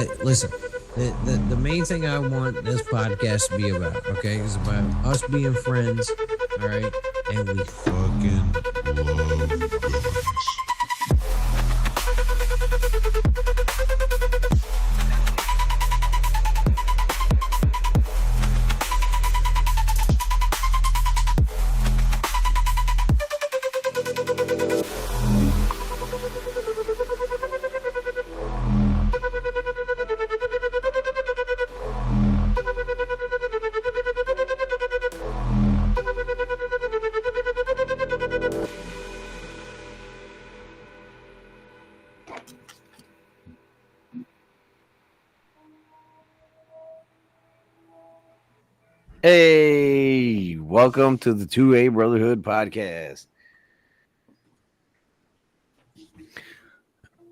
Listen, the main thing I want this podcast to be about, okay, is about us being friends, all right, and we fucking love guns. Hey, welcome to the 2A Brotherhood podcast.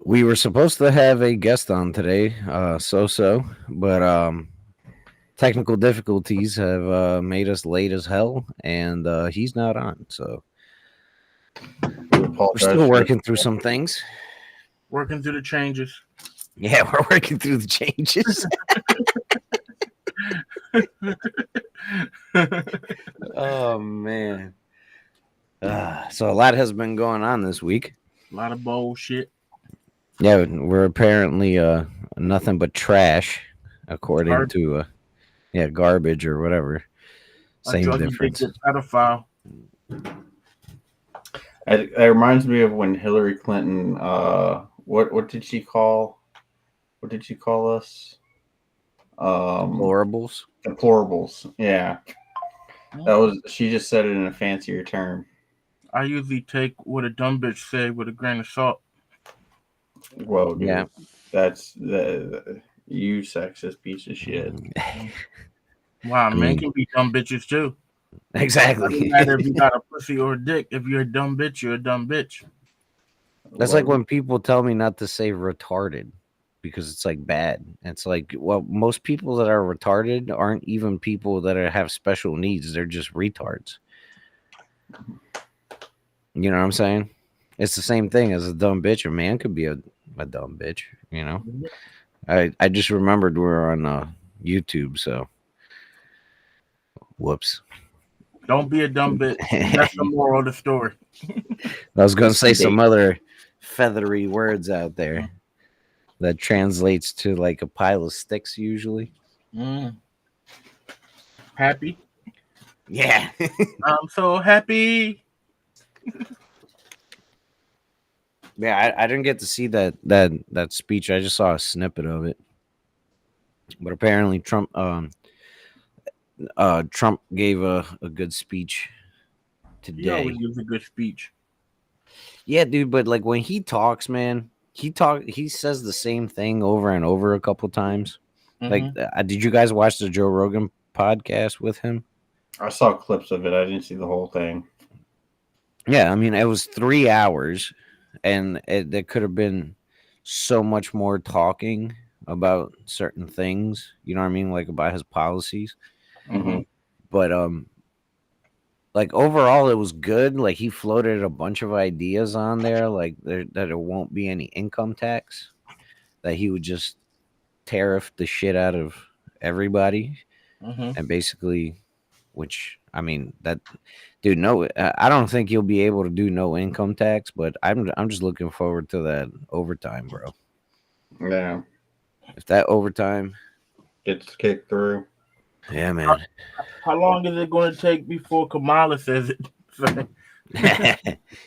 We were supposed to have a guest on today, but technical difficulties have made us late as hell, and he's not on. So we're still working through some things. Working through the changes. Yeah, we're working through the changes. Oh man. So a lot has been going on this week. A lot of bullshit. Yeah, we're apparently nothing but trash, according to garbage or whatever. Same difference. Pedophile. It reminds me of when Hillary Clinton. What did she call? What did she call us? Deplorables. Deplorables. Yeah. That was. She just said it in a fancier term. I usually take what a dumb bitch say with a grain of salt. Whoa, dude. Yeah. That's you sexist piece of shit. Wow, men can be dumb bitches too. Exactly. Doesn't matter if you got a pussy or a dick. If you're a dumb bitch, you're a dumb bitch. That's like when people tell me not to say retarded because it's like bad. It's like, well, most people that are retarded aren't even people that have special needs. They're just retards. You know what I'm saying? It's the same thing as a dumb bitch. A man could be a dumb bitch, you know? I just remembered we're on YouTube, so whoops. Don't be a dumb bitch. That's the moral of the story. I was going to say some other feathery words out there that translates to like a pile of sticks usually. Happy? Yeah. I'm so happy. Yeah, I didn't get to see that speech. I just saw a snippet of it. But apparently Trump gave a good speech today. He always gives a good speech. Yeah, dude, but like when he talks, man, he says the same thing over and over a couple times. Mm-hmm. Like did you guys watch the Joe Rogan podcast with him? I saw clips of it. I didn't see the whole thing. Yeah, I mean, it was 3 hours, and there could have been so much more talking about certain things. You know what I mean? Like about his policies. Mm-hmm. But like overall, it was good. Like he floated a bunch of ideas on there, like that there won't be any income tax, that he would just tariff the shit out of everybody, and basically, which I mean that. Dude, no, I don't think you'll be able to do no income tax, but I'm just looking forward to that overtime, bro. Yeah. If that overtime gets kicked through. Yeah, man. How long is it going to take before Kamala says it?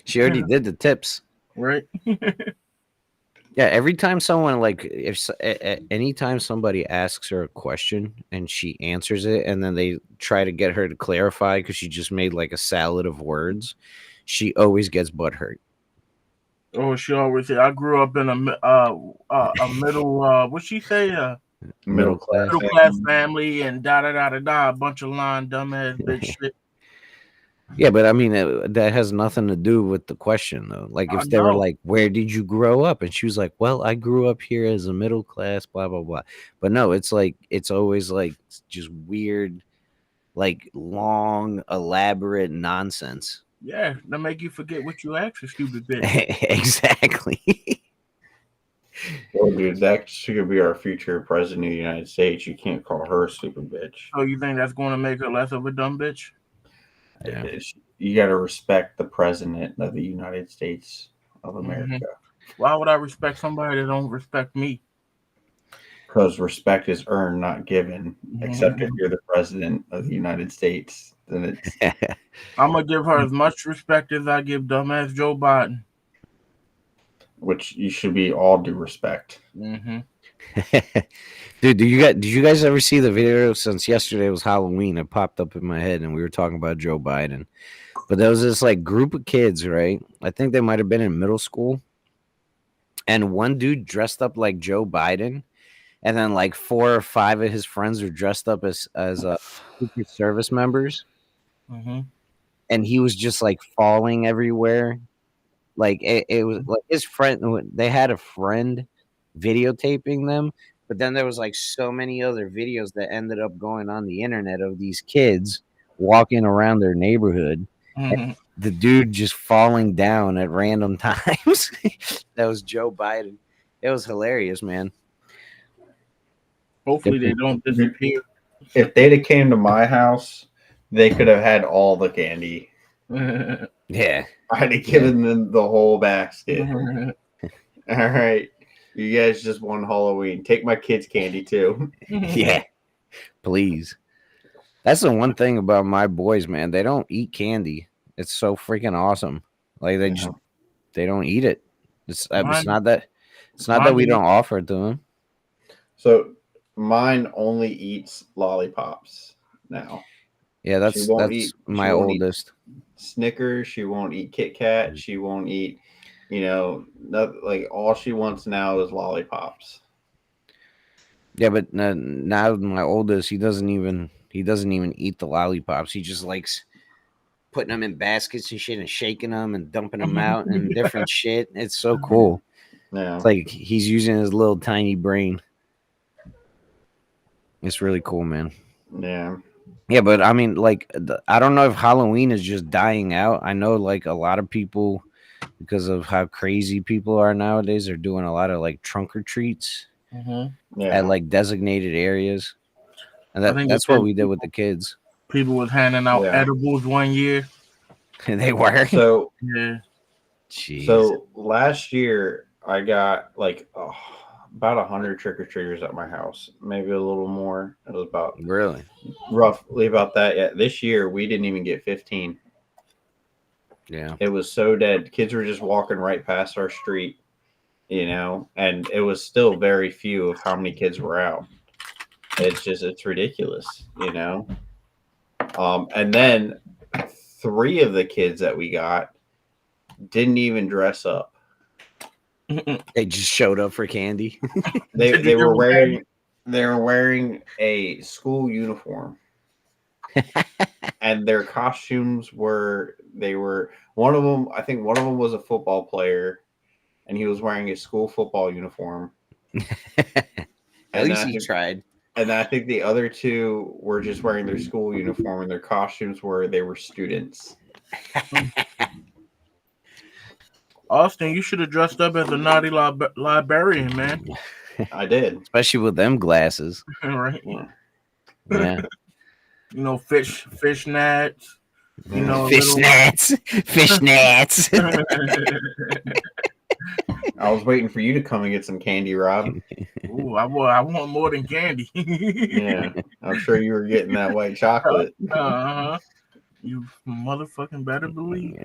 She already did the tips. Right? Yeah, every time someone anytime somebody asks her a question and she answers it and then they try to get her to clarify because she just made like a salad of words, she always gets butthurt. Oh, she always say, I grew up in a middle, what'd she say? Middle class family and da-da-da-da-da, a bunch of lying dumbass bitch shit. Yeah, but I mean, that has nothing to do with the question, though. Like, if they were like, where did you grow up? And she was like, well, I grew up here as a middle class, blah, blah, blah. But no, it's like, it's always like just weird, like long, elaborate nonsense. Yeah, that make you forget what you asked, you stupid bitch. Exactly. Oh, dude, that should be our future president of the United States. You can't call her a stupid bitch. So you think that's going to make her less of a dumb bitch? Yeah. You got to respect the president of the United States of America. Why would I respect somebody that don't respect me? Because respect is earned, not given. Except if you're the president of the United States, then it's I'm gonna give her as much respect as I give dumbass Joe Biden. which you should be all due respect. Dude, did you guys ever see the video? Since yesterday was Halloween, it popped up in my head, and we were talking about Joe Biden. But there was this like group of kids, right? I think they might have been in middle school, and one dude dressed up like Joe Biden, and then like 4 or 5 of his friends were dressed up as Secret Service members, and he was just like falling everywhere. Like it was like his friend. They had a friend videotaping them, but then there was like so many other videos that ended up going on the internet of these kids walking around their neighborhood. The dude just falling down at random times. That was Joe Biden. It was hilarious, man. Hopefully they don't disappear. If they'd have came to my house, they could have had all the candy. Yeah. I'd have given them the whole basket. All right. You guys just won Halloween. Take my kids' candy too. Yeah. Please. That's the one thing about my boys, man. They don't eat candy. It's so freaking awesome. Like they don't eat it. It's not that we don't offer it to them. So mine only eats lollipops now. Yeah, that's my oldest. Snickers. She won't eat Kit Kat. She won't eat, like all she wants now is lollipops. Yeah, but now my oldest, he doesn't even eat the lollipops. He just likes putting them in baskets and shit and shaking them and dumping them out and different shit. It's so cool. Yeah, it's like he's using his little tiny brain. It's really cool, man. Yeah. Yeah, but I mean, like, I don't know if Halloween is just dying out. I know, like, a lot of people, because of how crazy people are nowadays, are doing a lot of like trunk or treats at like designated areas, and that's what we did with the kids. People was handing out edibles one year. They were. So yeah. Jeez. So last year I got like about 100 trick-or-treaters at my house, maybe a little more. It was about really roughly about that. Yeah, this year we didn't even get 15. Yeah, it was so dead. Kids were just walking right past our street, and it was still very few of how many kids were out. It's ridiculous, and then 3 of the kids that we got didn't even dress up. They just showed up for candy. They were wearing a school uniform. And their costumes were one of them, I think one of them was a football player, and he was wearing a school football uniform. At least he tried. And I think the other 2 were just wearing their school uniform, and their costumes they were students. Austin, you should have dressed up as a naughty librarian, man. I did. Especially with them glasses. Right. Yeah. Fishnets. Fishnets. I was waiting for you to come and get some candy, Rob. Ooh, I want more than candy. Yeah, I'm sure you were getting that white chocolate. You motherfucking better believe.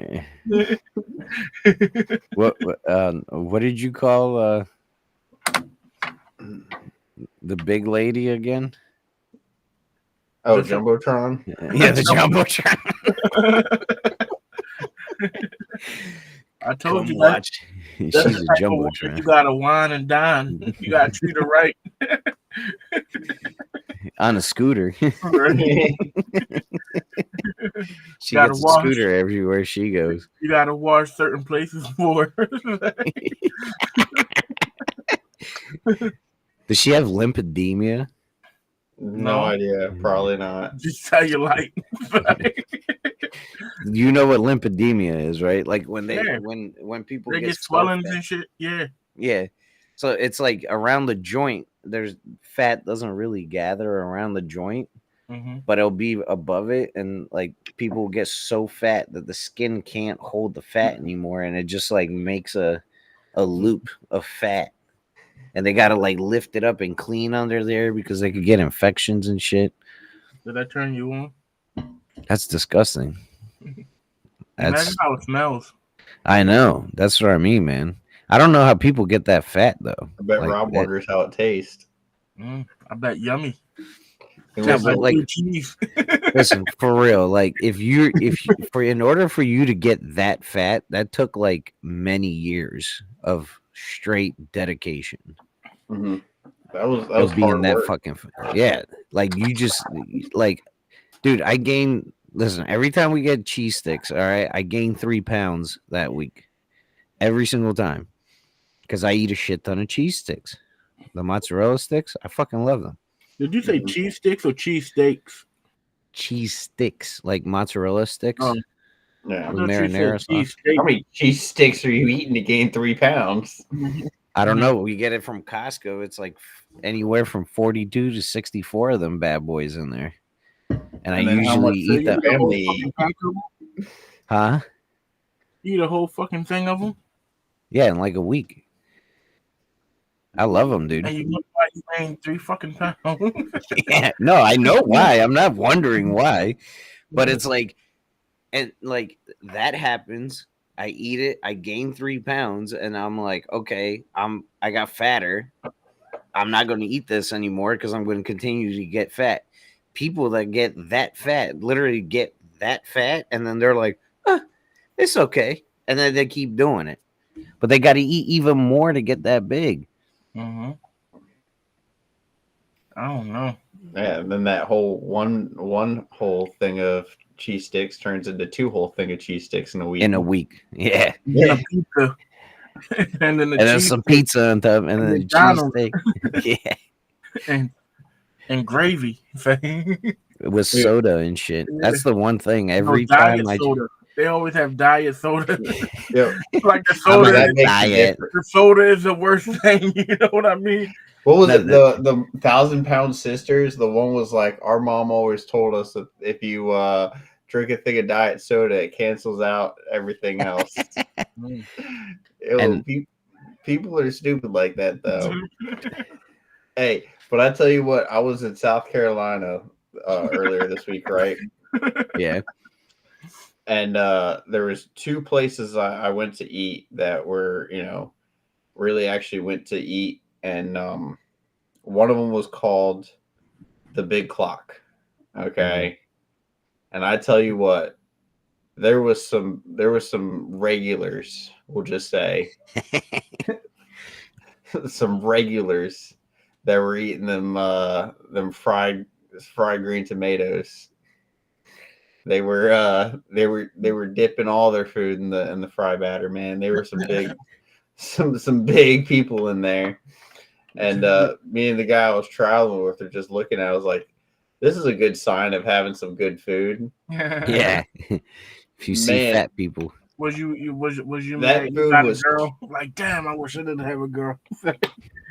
What did you call the big lady again? Oh, Jumbotron? Yeah, the Jumbotron. I told you that. She's a Jumbotron. You gotta wine and dine. You gotta treat her right. On a scooter. She gets a scooter everywhere she goes. You gotta wash certain places for her. Does she have lymphedema? No idea. Probably not. Just how you like. You know what lymphedema is, right? Like when when people get swellings and shit. Yeah. Yeah. So it's like around the joint, there's fat doesn't really gather around the joint, Mm-hmm. but it'll be above it, and like people will get so fat that the skin can't hold the fat anymore, and it just like makes a loop of fat, and they gotta like lift it up and clean under there because they could get infections and shit. Did that turn you on? That's disgusting. Imagine That's how it smells. I know. That's what I mean, man. I don't know how people get that fat though. I bet Like Rob that- wonders how it tastes. I bet yummy. And Yeah, listen, but like- blue cheese. Listen, for real, like if you for in order for you to get that fat, that took like many years of straight dedication. mhm. that was Of being hard that work. fucking yeah. Like you just like, dude, I gained. Listen, every time we get cheese sticks, all right, I gain 3 pounds that week, every single time, because I eat a shit ton of cheese sticks. The mozzarella sticks, I fucking love them. Did you say cheese sticks or cheese steaks? Cheese sticks, like mozzarella sticks. Oh. Yeah. I With thought you said marinara sauce. cheese steak. How many cheese sticks are you eating to gain 3 pounds? I don't know. We get it from Costco. It's like anywhere from 42 to 64 of them bad boys in there. And I And then how much usually eat food that. you family Eat a whole fucking pack of 'em? Huh? Eat a whole fucking thing of them, Yeah, in like a week. I love them, dude. and you look like you gained 3 fucking pounds. Yeah, no, I know why. I'm not wondering why, but it's like, and like that happens. I eat it. I gain 3 pounds, and I'm like, okay, I got fatter. I'm not going to eat this anymore because I'm going to continue to get fat. People that get that fat literally get that fat, and then they're like, it's okay, and then they keep doing it, but they got to eat even more to get that big. Mm-hmm. I don't know. Yeah, and then that whole one whole thing of cheese sticks turns into 2 whole thing of cheese sticks in a week. In a week, yeah. And a pizza, and then the And then cheese some pizza on top, and then the cheese McDonald's. steak. Yeah, and gravy. with soda and shit. Yeah. That's the one thing. Every No, diet time I soda. They always have diet soda. Yeah. Like the I'm soda, on that a makes a diet. the soda is the worst thing. You know what I mean? What was No, it? The 1,000-pound sisters. The one was like, our mom always told us that if you drink a thing of diet soda, it cancels out everything else. And- People are stupid like that, though. Hey, but I tell you what, I was in South Carolina earlier this week, right? Yeah. And there was 2 places I went to eat that were, really actually went to eat, and one of them was called the Big Clock. Okay, and I tell you what, there was some regulars. We'll just say some regulars that were eating them fried green tomatoes. They were dipping all their food in the fry batter, man. They were some big some big people in there. And me and the guy I was traveling with are just looking at it, I was like, this is a good sign of having some good food. Yeah. If you see Man. fat people. Was you That mad you food got was- a girl? Like, damn, I wish I didn't have a girl.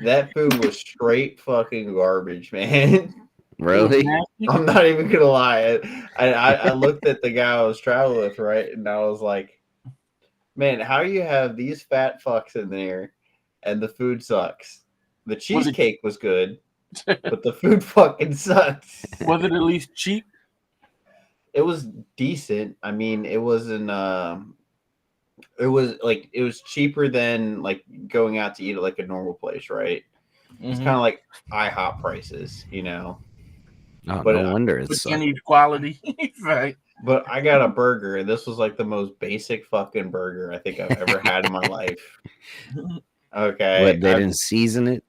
That food was straight fucking garbage, man. Really? I'm not even gonna lie. I looked at the guy I was traveling with, right, and I was like, man, how you have these fat fucks in there and the food sucks? The cheesecake was good, but the food fucking sucks. Was it at least cheap? It was decent. I mean, it wasn't it was cheaper than like going out to eat at like a normal place, right? It's kind of like IHOP prices, Oh, But, no wonder it's But so. you need quality, right? But I got a burger, and this was like the most basic fucking burger I think I've ever had in my life. Okay. What, they I've- didn't season it?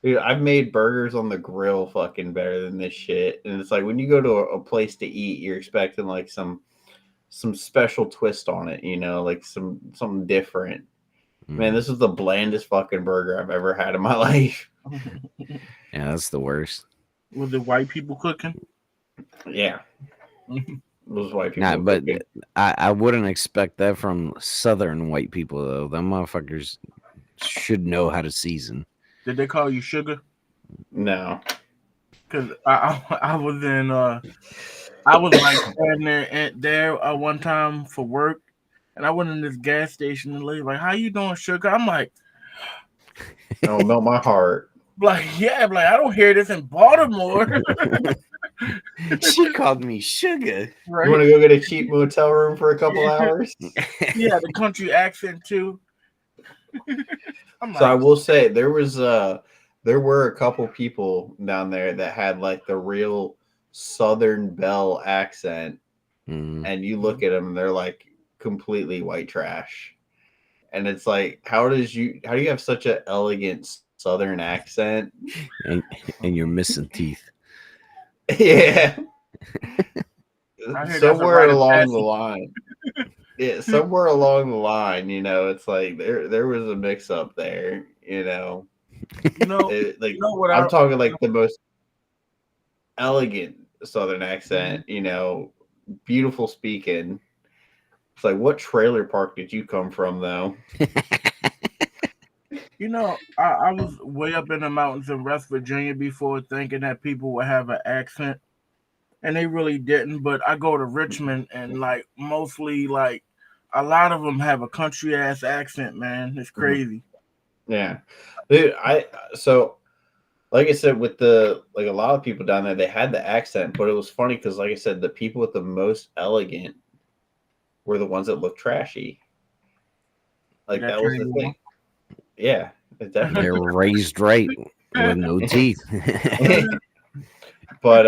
Dude, I've made burgers on the grill fucking better than this shit. And it's like when you go to a place to eat, you're expecting like some special twist on it, like something different. Man, this is the blandest fucking burger I've ever had in my life. Yeah, that's the worst. Was it white people cooking? Yeah. Those white people. Nah, but cooking. I wouldn't expect that from southern white people though. Them motherfuckers should know how to season. Did they call you Sugar? No. Because I was in I was like standing there one time for work, and I went in this gas station and the lady like, "How you doing, Sugar?" I'm like, Oh, melt my heart. yeah, I'm like I don't hear this in Baltimore, She called me sugar. You right? want to go get a cheap motel room for a couple hours? Yeah, the country accent too. I'm So I like, will say there were a couple people down there that had like the real Southern Belle accent, Mm. and you look at them, they're like completely white trash. And it's like, how do you have such an elegant Southern accent? And you're missing teeth. Yeah. I hear that's a Somewhere rite of along passage. the line. Yeah, somewhere along the line, it's like there was a mix up there, You know, Like you know what I'm talking like the most elegant Southern accent, Mm-hmm. Beautiful speaking. It's like, what trailer park did you come from, though? I was way up in the mountains in West Virginia before, thinking that people would have an accent, and they really didn't. But I go to Richmond, and like mostly like a lot of them have a country ass accent, man. It's crazy. Yeah, dude. So like I said, with a lot of people down there, they had the accent, but it was funny because, like I said, the people with the most elegant were the ones that looked trashy. Like that was the thing. Yeah, it definitely. They're raised right with no teeth. But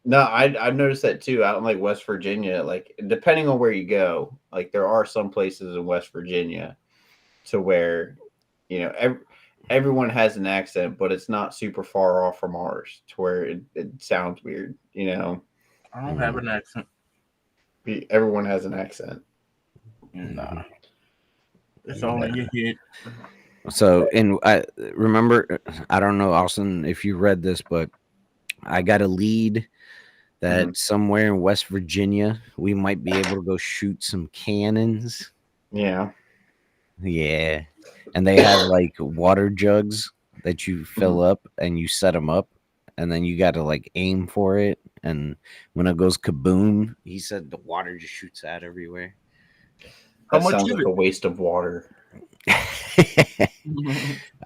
no, I've noticed that too out in like West Virginia. Like depending on where you go, like there are some places in West Virginia to where everyone has an accent, but it's not super far off from ours to where it sounds weird. I don't have an accent. Everyone has an accent. Nah, it's all in your head. So, and I remember, I don't know, Austin, if you read this, but I got a lead that somewhere in West Virginia, we might be able to go shoot some cannons. Yeah. Yeah. And they have like water jugs that you fill up and you set them up. And then you got to like aim for it. And when it goes kaboom, he said the water just shoots out everywhere. How That much sounds is like it? a waste of water.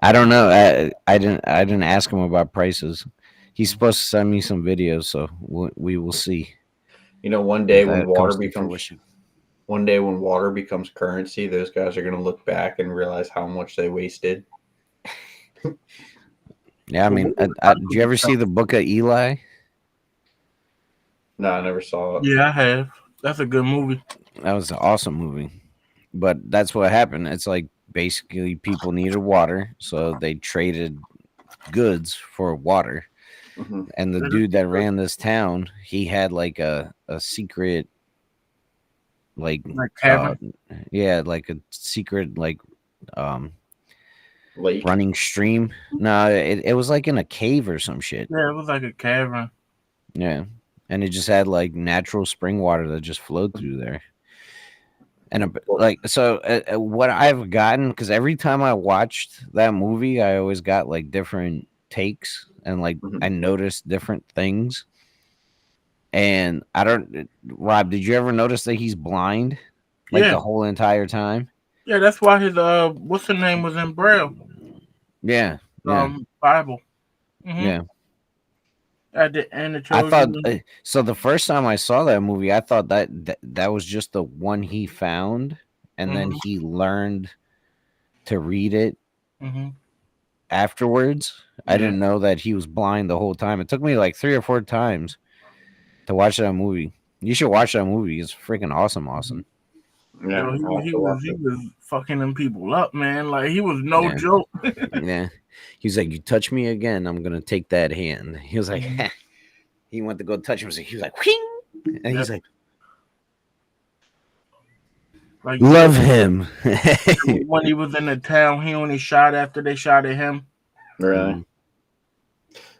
I don't know. I didn't ask him about prices. He's supposed to send me some videos, so we will see. One day if when that water comes to becomes fruition. one day when water becomes currency, those guys are going to look back and realize how much they wasted. Yeah, I mean, did you ever see the Book of Eli? No, I never saw it. Yeah, I have. That's a good movie. That was an awesome movie. But that's what happened. It's like basically people needed water, so they traded goods for water. Mm-hmm. And the dude that ran this town, he had like a secret, like cavern. like a secret Lake. running stream. No, it was like in a cave or some shit. Yeah, it was like a cavern. Yeah, and it just had like natural spring water that just flowed through there. And what I've gotten, because every time I watched that movie, I always got like different takes and like I noticed different things. And I don't, Rob, did you ever notice that he's blind like the whole entire time? Yeah, that's why his what's the name was in Braille. Yeah. Bible. Yeah. At the end, I thought so. The first time I saw that movie, I thought that was just the one he found, and then he learned to read it afterwards. I didn't know that he was blind the whole time. It took me like 3 or 4 times to watch that movie. You should watch that movie. It's freaking awesome. Yeah, he was fucking them people up, man. Like he was no joke. Yeah. He was like, "You touch me again, I'm gonna take that hand." He was like, he went to go touch him. He was like, "Whing!" And he's like, "Love him." When he was in the town, he only shot after they shot at him. Really?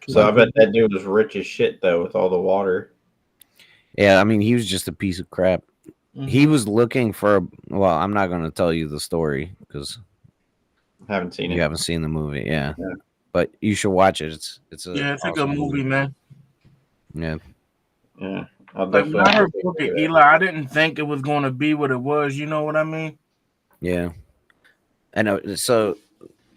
So I bet that dude was rich as shit though, with all the water. Yeah, I mean, he was just a piece of crap. He was looking for. Well, I'm not going to tell you the story because Haven't seen You it. haven't seen the movie, yeah. Yeah. But you should watch it. It's a Yeah, it's a awesome good movie, man. Yeah. Yeah, I'll Like when definitely I have to heard take a Book look of at that. Eli, I didn't think it was going to be what it was. You know what I mean? Yeah. I know. So,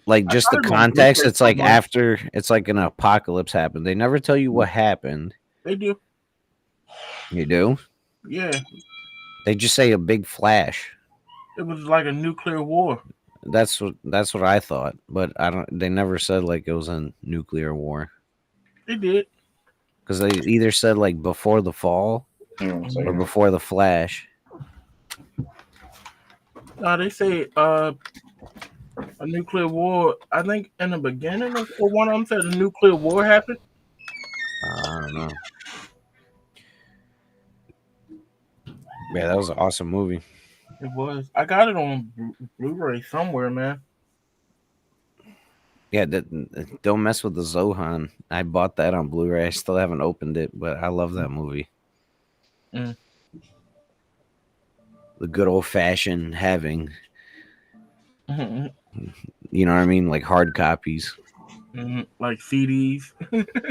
like, I just the got it on context, Blu-ray it's like somewhere. after it's like an apocalypse happened. They never tell you what happened. They do. You do? Yeah, They just say a big flash. it was like a nuclear war. That's what I thought, but I don't. They never said like it was a nuclear war They did. because they either said like before the fall Hang on a or second. before the flash. No, they say a nuclear war. I think in the beginning, or one of them said a nuclear war happened. I don't know. Yeah, that was an awesome movie. It was. I got it on Blu-ray somewhere, man. Yeah, don't mess with the Zohan. I bought that on Blu-ray. I still haven't opened it, but I love that movie. Mm. The good old fashioned having, Mhm, you know what I mean, like hard copies. mhm. Like CDs.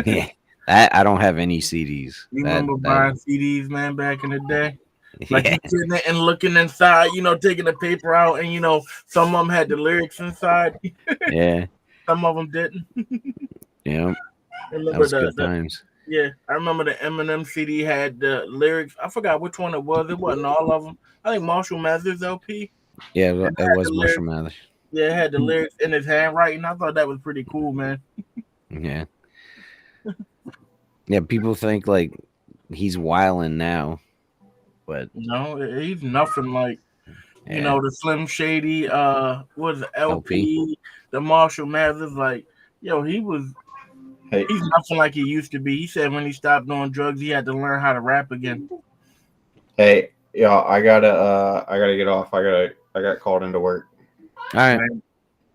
Yeah, I don't have any CDs. You remember buying CDs, man, back in the day? Like yeah, you sitting there and looking inside, taking the paper out, and some of them had the lyrics inside. yeah, Some of them didn't. yeah. That Remember was good times. yeah, I remember the Eminem CD had the lyrics. I forgot which one it was. It wasn't all of them. I think Marshall Mathers LP. Yeah, it was the Marshall Mathers. Yeah, it had the lyrics in his handwriting. I thought that was pretty cool, man. Yeah, yeah. People think like he's wilding now, but No, he's nothing like yeah. the Slim Shady, what is it, LP, the Marshall Mathers. Like, he's Hey, nothing like he used to be. He said when he stopped doing drugs, he had to learn how to rap again. hey, y'all, I gotta get off. I got called into work. All right,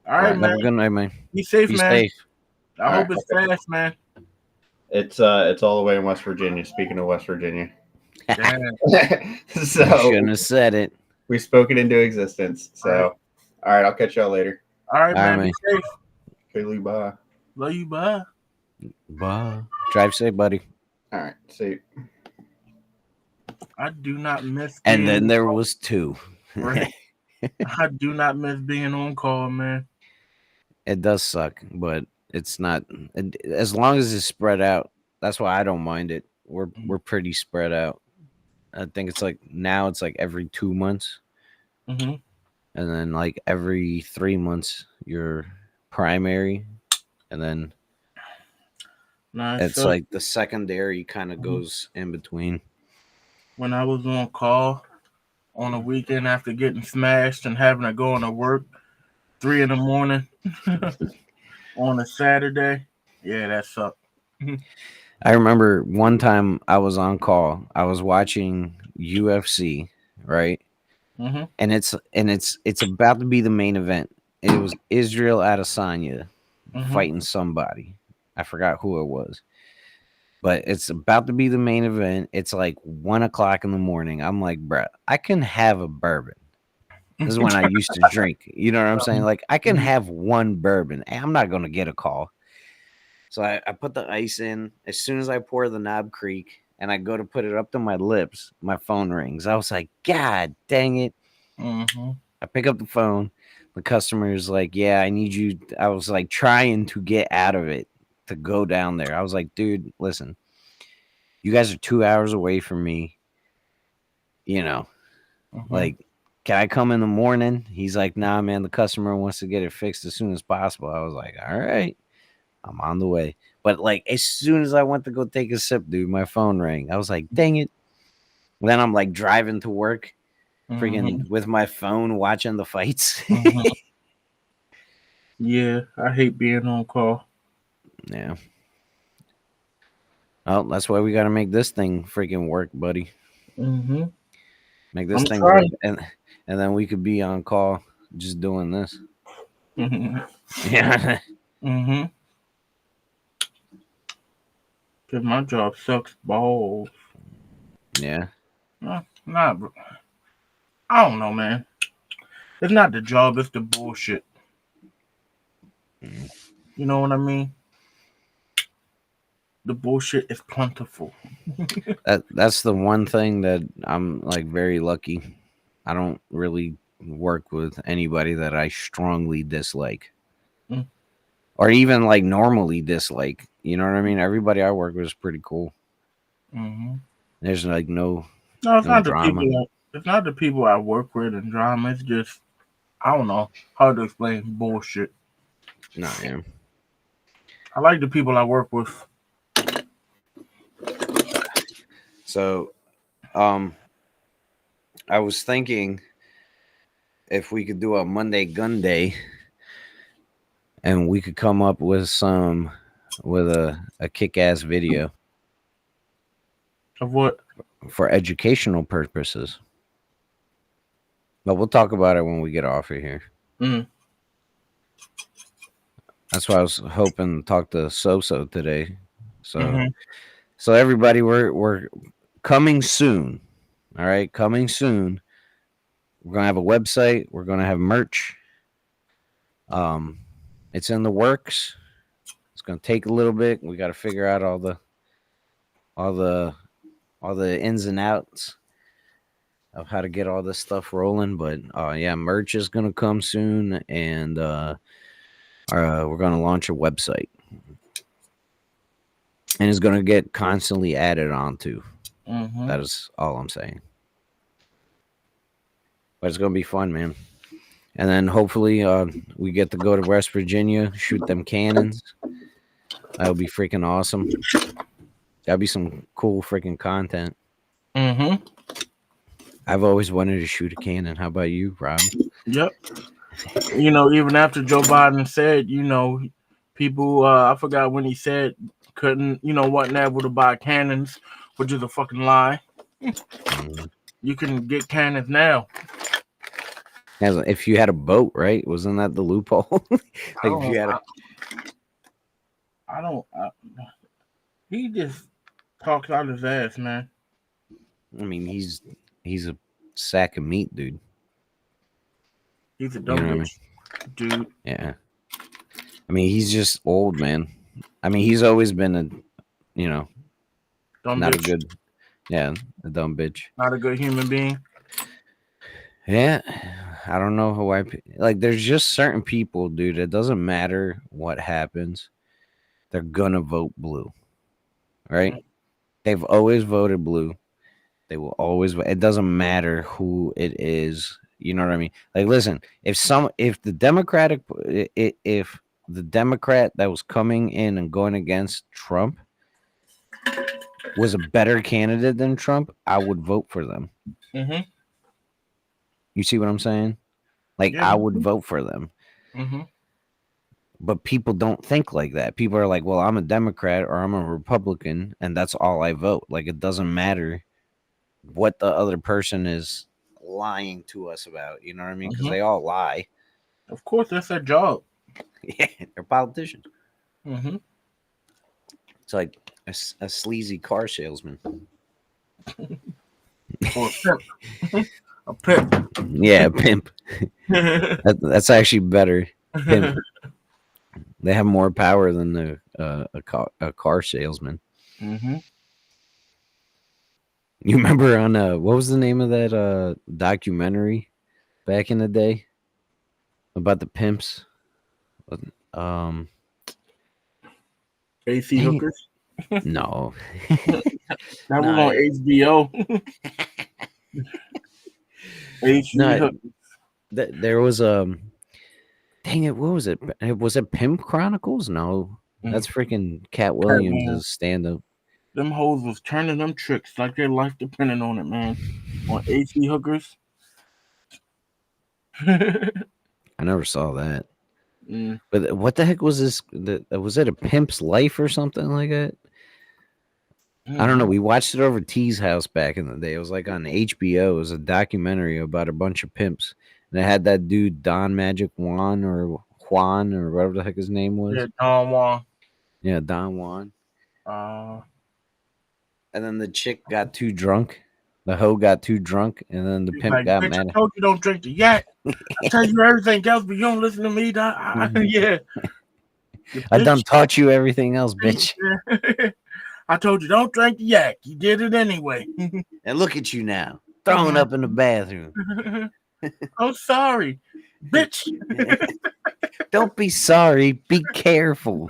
All right, have man. a good night, man. Be safe, Be man. safe. I hope it's fast, man. It's all the way in West Virginia. Speaking of West Virginia, Damn. so Shouldn't have said it. we spoke it into existence. So, all right, I'll catch y'all later. All right, All right, man. man. Be safe. Kaylee, bye. Love you. Bye. Bye. Drive safe, buddy. All right, see. I do not miss. And then there was two. Right. I do not miss being on call, man. It does suck, but it's not as long as it's spread out. That's why I don't mind it. We're pretty spread out. I think it's like now it's like every 2 months, Mm-hmm. and then like every 3 months you're primary, and then it's like the secondary kind of goes in between. When I was on call on a weekend after getting smashed and having to go into work 3 a.m. on a Saturday. Yeah, that sucked. I remember one time I was on call. I was watching UFC, right? Mm-hmm. And it's about to be the main event. It was Israel Adesanya fighting somebody. I forgot who it was. But it's about to be the main event. It's like 1 o'clock in the morning. I'm like, bruh, I can have a bourbon. This is when I used to drink. You know what I'm saying? Like, I can have one bourbon. I'm not going to get a call. So I put the ice in. As soon as I pour the Knob Creek and I go to put it up to my lips, my phone rings. I was like, God dang it. Mm-hmm. I pick up the phone. The customer is like, yeah, I need you. I was like trying to get out of it to go down there. I was like, dude, listen, you guys are 2 hours away from me. Like, can I come in the morning? He's like, nah, man, the customer wants to get it fixed as soon as possible. I was like, all right, I'm on the way. But like, as soon as I went to go take a sip, dude, my phone rang. I was like, dang it. Then I'm like driving to work, freaking with my phone watching the fights. Yeah, I hate being on call. Yeah. Oh, that's why we got to make this thing freaking work, buddy. Mm-hmm. Make this I'm thing trying. work, and then we could be on call just doing this. Mm-hmm. Yeah. Mm-hmm. Cause my job sucks balls. Yeah. Nah, bro. I don't know, man. It's not the job; it's the bullshit. You know what I mean? The bullshit is plentiful. That's the one thing that I'm like very lucky. I don't really work with anybody that I strongly dislike. Mm. Or even like normally dislike. You know what I mean? Everybody I work with is pretty cool. Mm-hmm. There's like no No, it's no not drama. the people. It's not the people I work with and drama. It's just I don't know how to explain bullshit. No, yeah. I like the people I work with. So I was thinking if we could do a Monday Gun Day and we could come up with a kick-ass video Of what? for educational purposes. But we'll talk about it when we get off of here. Mm. That's why I was hoping to talk to Soso today. So Mhm. so everybody, we're coming soon. All right, coming soon. We're gonna have a website. We're gonna have merch. It's in the works. It's gonna take a little bit. We got to figure out all the ins and outs of how to get all this stuff rolling. But yeah, merch is gonna come soon, and we're gonna launch a website, and it's gonna get constantly added onto. Mhm. That is all I'm saying. But it's gonna be fun, man. And then hopefully we get to go to West Virginia, shoot them cannons. That would be freaking awesome. That'd be some cool freaking content. Mhm. I've always wanted to shoot a cannon. How about you, Rob? Yep. You know, even after Joe Biden said, you know, people, I forgot when he said couldn't, you know, wasn't able to buy cannons, which is a fucking lie. You can get cannons now. If you had a boat, right? Wasn't that the loophole? Like if you had he just talks out his ass, man. I mean, he's a sack of meat, dude. He's a dumb You know what I bitch, dude. Yeah. I mean, he's just old, man. I mean, he's always been a, you know, Dumb not bitch. a good, yeah, a dumb bitch. Not a good human being. Yeah. I don't know why. Like, there's just certain people, dude. It doesn't matter what happens. They're gonna vote blue, right? They've always voted blue. They will always. It doesn't matter who it is. You know what I mean? Like, listen. If the Democrat that was coming in and going against Trump was a better candidate than Trump, I would vote for them. Mm-hmm. You see what I'm saying? Like, Yeah. I would vote for them. Mm-hmm. But people don't think like that. People are like, well, I'm a Democrat or I'm a Republican, and that's all I vote. Like, it doesn't matter what the other person is lying to us about. You know what I mean? Because they all lie. Of course, that's their job. Yeah, they're politicians. Mm-hmm. It's like a sleazy car salesman. Or a pimp. A pimp. Yeah, a pimp. That's actually better. Pimp. They have more power than a car salesman. Mm-hmm. You remember on what was the name of that documentary back in the day about the pimps? AC hookers. No. That was No. on HBO. AC No. hookers. There was dang it, what was it? Was it Pimp Chronicles? No. That's freaking Cat Williams' stand-up. Them hoes was turning them tricks like their life depended on it, man. On AC hookers. I never saw that. Mm. But what the heck was this? Was it A Pimp's Life or something like that? I don't know. We watched it over T's house back in the day. It was like on HBO. It was a documentary about a bunch of pimps. And it had that dude, Don Magic Juan or whatever the heck his name was. Yeah, Don Juan. Yeah, Don Juan. Uh, And then the chick got too drunk. The hoe got too drunk. And then the pimp like, got bitch, mad. I told you don't drink the yak. I tell you everything else, but you don't listen to me. Yeah. I done taught you everything else, bitch. I told you don't drink the yak. You did it anyway. And look at you now, throwing up in the bathroom. I'm sorry, bitch. Don't be sorry. Be careful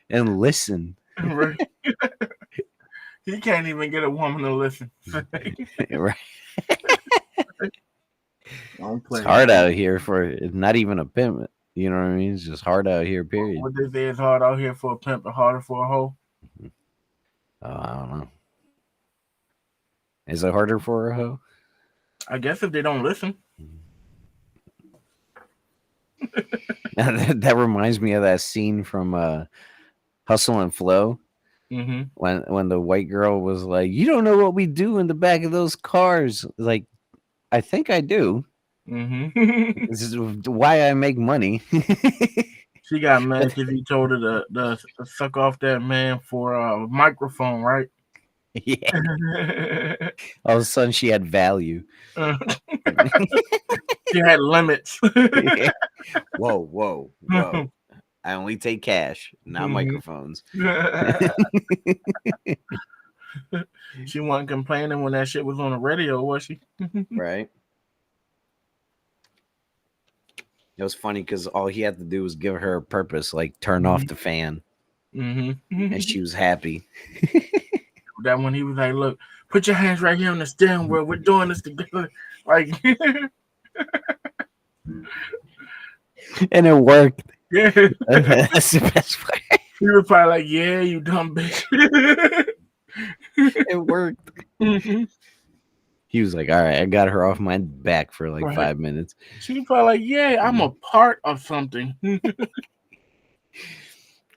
and listen. Right. He can't even get a woman to listen. Right. Don't play. It's hard out here for not even a pimp. You know what I mean? It's just hard out here, period. What they say is hard out here for a pimp, but harder for a hoe. I don't know. Is it harder for a hoe? I guess if they don't listen. That reminds me of that scene from Hustle and Flow. Mm-hmm. When the white girl was like, "You don't know what we do in the back of those cars." Like, I think I do. Mm-hmm. This is why I make money. She got mad because he told her to suck off that man for a microphone, right? Yeah. All of a sudden, she had value. She had limits. Yeah. Whoa. I only take cash, not microphones. She wasn't complaining when that shit was on the radio, was she? Right. It was funny because all he had to do was give her a purpose, like turn off the fan, and she was happy. That when he was like, "Look, put your hands right here on the steering wheel. We're doing this together." Like, And it worked. yeah. That's the best part. He was probably like, "Yeah, you dumb bitch." It worked. He was like, "All right, I got her off my back for like 5 minutes." She was probably like, "Yeah, I'm a part of something."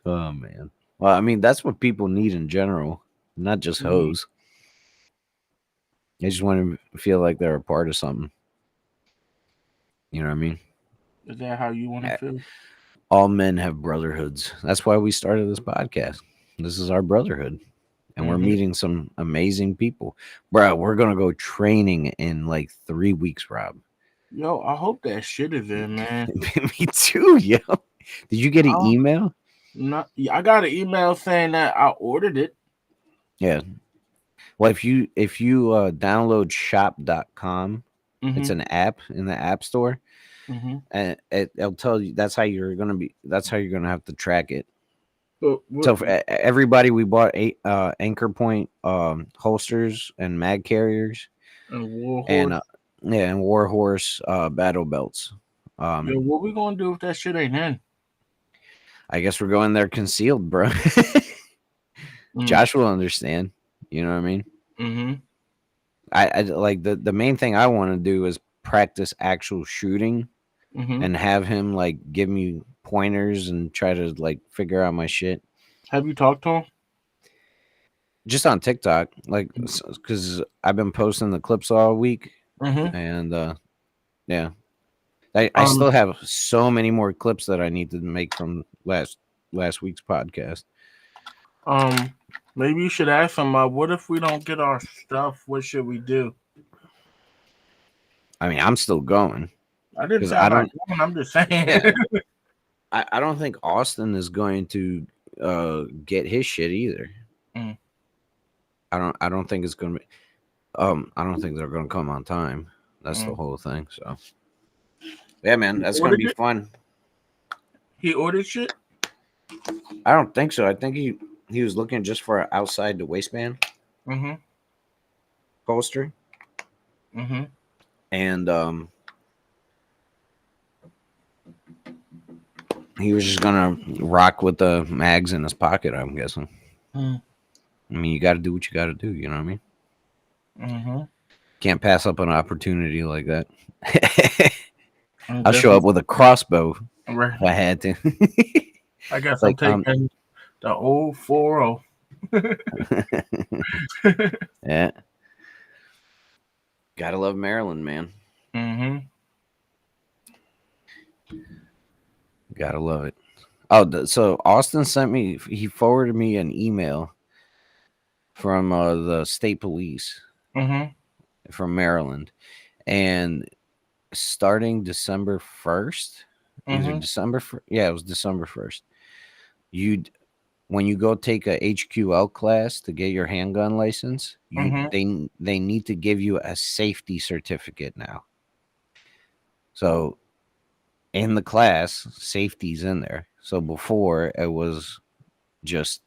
Oh man. Well, I mean, that's what people need in general, not just hoes. They just want to feel like they're a part of something. You know what I mean? Is that how you want to feel? All men have brotherhoods. That's why we started this podcast. This is our brotherhood. And we're meeting some amazing people. Bro, we're going to go training in like 3 weeks, Rob. Yo, I hope that shit is in, man. Me too, yo. Did you get an email? No, I got an email saying that I ordered it. Yeah. Well, if you download shop.com, it's an app in the App Store. And it'll tell you that's how you're gonna have to track it. So for everybody, we bought Anchor Point holsters and mag carriers and Warhorse battle belts. What we gonna do if that shit ain't in? I guess we're going there concealed, bro. Josh will understand. You know what I mean? I like the main thing I want to do is practice actual shooting and have him like give me pointers and try to like figure out my shit. Have you talked to him? Just on TikTok, like, because I've been posting the clips all week, and yeah, I still have so many more clips that I need to make from last week's podcast. Maybe you should ask him. What if we don't get our stuff? What should we do? I mean, I'm still going. I didn't say I'm going. I'm just saying. Yeah. I don't think Austin is going to get his shit either. I don't think it's gonna be. I don't think they're gonna come on time. That's the whole thing. So, yeah, man, that's gonna be fun. He ordered shit? I don't think so. I think he was looking just for outside the waistband holster. And he was just gonna rock with the mags in his pocket, I'm guessing. I mean, you got to do what you got to do. You know what I mean? Can't pass up an opportunity like that. I'll show up with a crossbow if I had to. I guess I'm taking the old 4-0. Yeah. Gotta love Maryland, man. Gotta love it. Oh, so Austin he forwarded me an email from the state police from Maryland, and starting December 1st, either Mhm. December. Yeah, it was December 1st. You'd when you go take a HQL class to get your handgun license, Mhm. they need to give you a safety certificate now. So in the class, safety's in there. So before it was just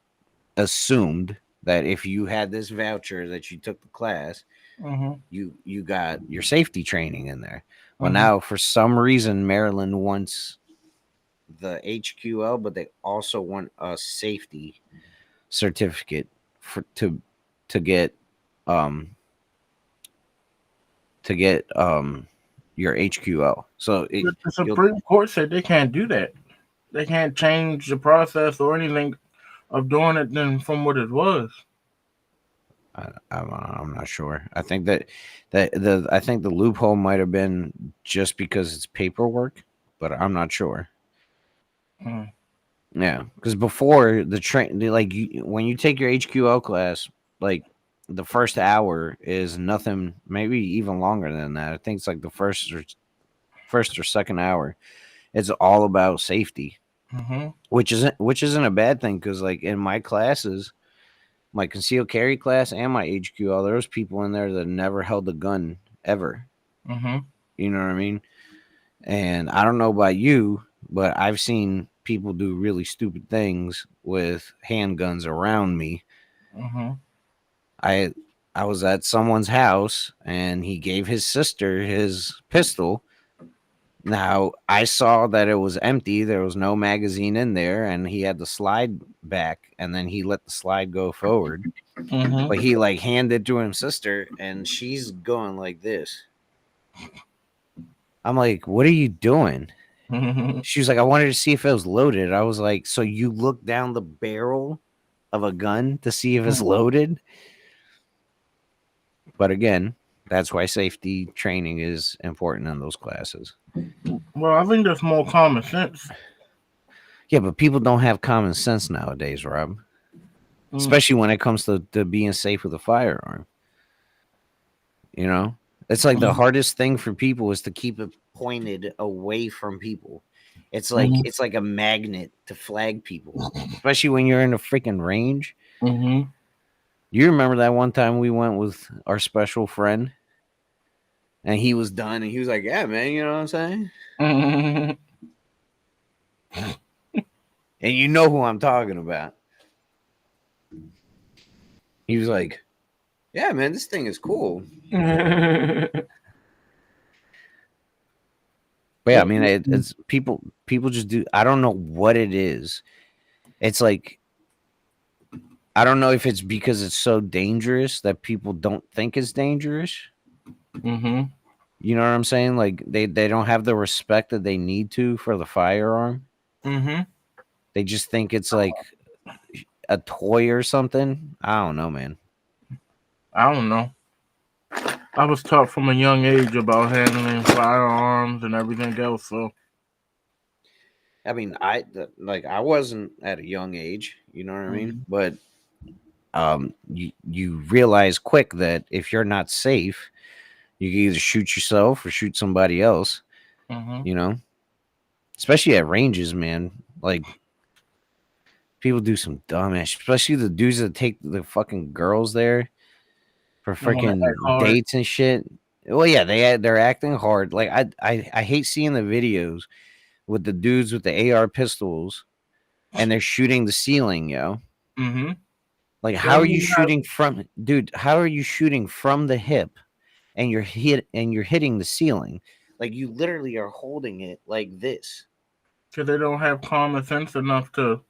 assumed that if you had this voucher that you took the class, Mhm. you got your safety training in there. Well, Mhm. now for some reason Maryland wants the HQL, but they also want a safety certificate for to get um your HQL. So it But the you'll Supreme Court said they can't do that. They can't change the process or anything of doing it than from what it was. I'm not sure. I think I think the loophole might have been just because it's paperwork, but I'm not sure. Mm. Yeah, because before the train, like when you take your HQL class, like the first hour is nothing, maybe even longer than that. I think it's like the first or second hour. It's all about safety, Mhm. which isn't a bad thing because like in my classes, my concealed carry class and my HQL, there was people in there that never held a gun ever. Mhm. You know what I mean? And I don't know about you, but I've seen people do really stupid things with handguns around me. Mhm. I I was at someone's house and he gave his sister his pistol. Now I saw that it was empty. There was no magazine in there, and he had the slide back, and then he let the slide go forward. But Mhm. he like handed to his sister, and she's going like this. I'm like, "What are you doing?" Mhm. She was like, "I wanted to see if it was loaded." I was like, "So you look down the barrel of a gun to see if it's loaded?" But again, that's why safety training is important in those classes. Well, I think that's more common sense. Yeah, but people don't have common sense nowadays, Rob. Mm. Especially when it comes to being safe with a firearm. You know? It's like the Mhm. hardest thing for people is to keep it pointed away from people. Mhm. It's like a magnet to flag people, especially when you're in a freaking range. Mhm. You remember that one time we went with our special friend and he was done and he was like, "Yeah, man, you know what I'm saying?" Mhm. And you know who I'm talking about. He was like, "Yeah, man, this thing is cool." But yeah, I mean, it's people just do. I don't know what it is. It's like I don't know if it's because it's so dangerous that people don't think it's dangerous. Mhm. You know what I'm saying? Like they don't have the respect that they need to for the firearm. Mhm. They just think it's like a toy or something. I don't know, man. I don't know. I was taught from a young age about handling firearms and everything else. So. I mean, like I wasn't at a young age, you know what I mean? Mhm. But you realize quick that if you're not safe, you can either shoot yourself or shoot somebody else, Mhm. you know? Especially at ranges, man. Like people do some dumb ass, especially the dudes that take the fucking girls there for The one that act freaking hard. dates and shit. Well, yeah, they're acting hard. Like I hate seeing the videos with the dudes with the AR pistols and they're shooting the ceiling, yo. Mhm. Like They how are don't you even have. shooting from dude, how are you shooting from the hip and you're hitting the ceiling? Like you literally are holding it like this. Because they don't have common sense enough to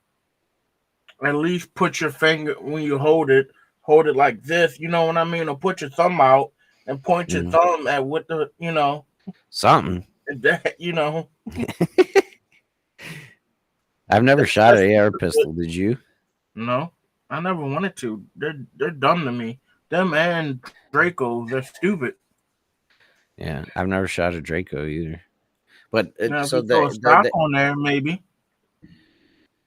at least put your finger when you hold it like this. You know what I mean? Or put your thumb out and point your Mhm. thumb at what the Something. that I've never shot an AR that's pistol, did you? no. I never wanted to. They're dumb to me. Them and Dracos, they're stupid. Yeah, I've never shot a Draco either. But Now if so you throw a stock on there, maybe.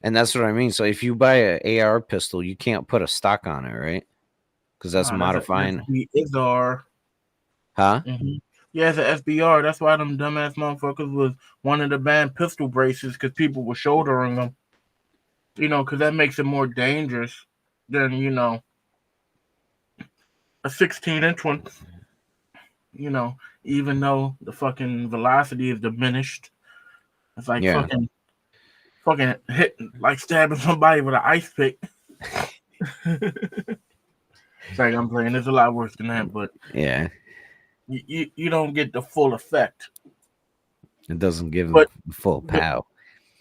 and that's what I mean. So if you buy a AR pistol, you can't put a stock on it, right? Because that's That's modifying, the Izar. huh? Mhm. Yeah, it's an SBR. That's why them dumbass motherfuckers was wanting to ban pistol braces because people were shouldering them. Because that makes it more dangerous than a 16-inch one. You know, even though the fucking velocity is diminished, it's like Yeah. fucking hitting, like stabbing somebody with an ice pick. It's like I'm playing. It's a lot worse than that, but Yeah. you don't get the full effect. It doesn't give them But full pow.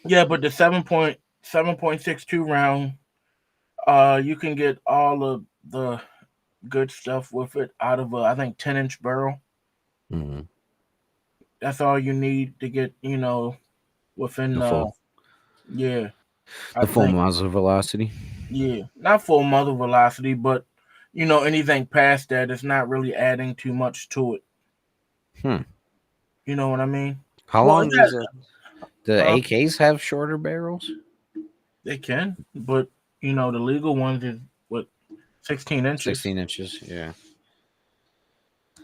yeah, but the 7.62 round, you can get all of the good stuff with it out of a, I think, 10-inch barrel. Mm-hmm. That's all you need to get, within The full, yeah. I the full think muzzle velocity. yeah, not full muzzle velocity, but anything past that, it's not really adding too much to it. You know what I mean? How Well, long does it? The Huh? AKs have shorter barrels? They can, but the legal ones is what 16 inches, 16 inches. Yeah.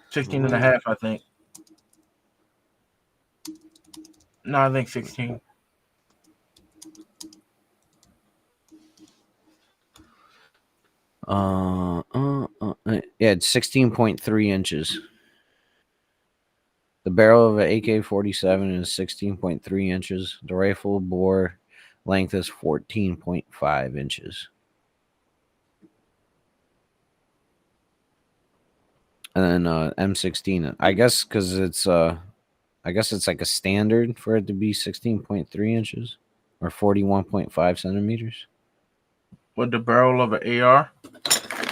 16 and a half, I think. No, I think 16. Yeah, it's 16.3 inches. The barrel of an AK-47 is 16.3 inches. The rifle bore length is 14.5 inches. And then M16, I guess because it's like a standard for it to be 16.3 inches or 41.5 centimeters. With the barrel of an AR?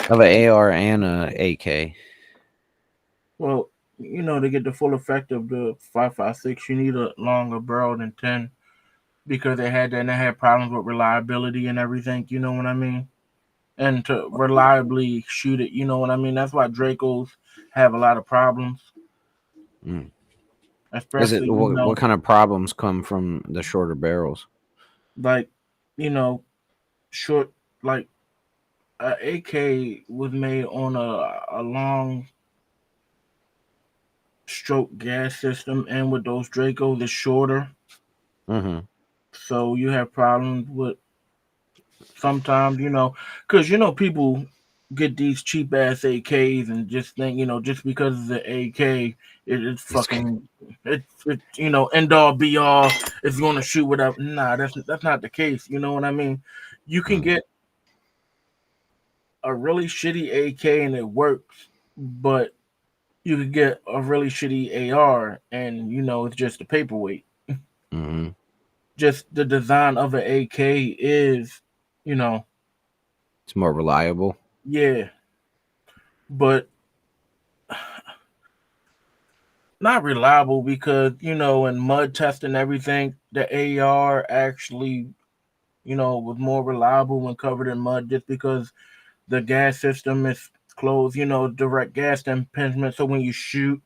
Of an AR and a AK. Well, to get the full effect of the 5.56, you need a longer barrel than 10 because they had problems with reliability and everything. You know what I mean? And to reliably shoot it, you know what I mean? That's why Dracos have a lot of problems. Especially, what kind of problems come from the shorter barrels? Like, short, like, AK was made on a long stroke gas system, and with those Dracos, it's shorter. Mm-hmm. So you have problems with sometimes, because people get these cheap ass AKs and just think, just because it's an AK, it's fucking, it's end all be all. It's going to shoot whatever. Nah, that's not the case. You know what I mean? You can get a really shitty AK and it works, but you could get a really shitty AR and it's just a paperweight. Mm-hmm. Just the design of an AK is, it's more reliable. Yeah, but not reliable because in mud test and everything, the AR actually was more reliable when covered in mud just because the gas system is closed, direct gas impingement. So when you shoot,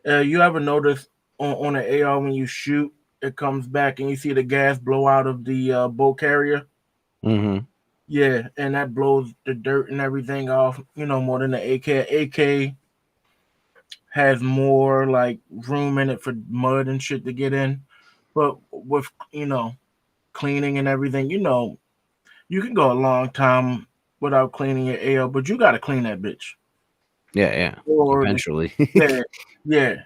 you ever notice on an AR when you shoot, it comes back and you see the gas blow out of the bolt carrier? Mm-hmm. Yeah, and that blows the dirt and everything off, more than the AK. AK has more like room in it for mud and shit to get in. But with, cleaning and everything, you can go a long time without cleaning your AR, but you got to clean that bitch. Yeah. Or eventually. yeah.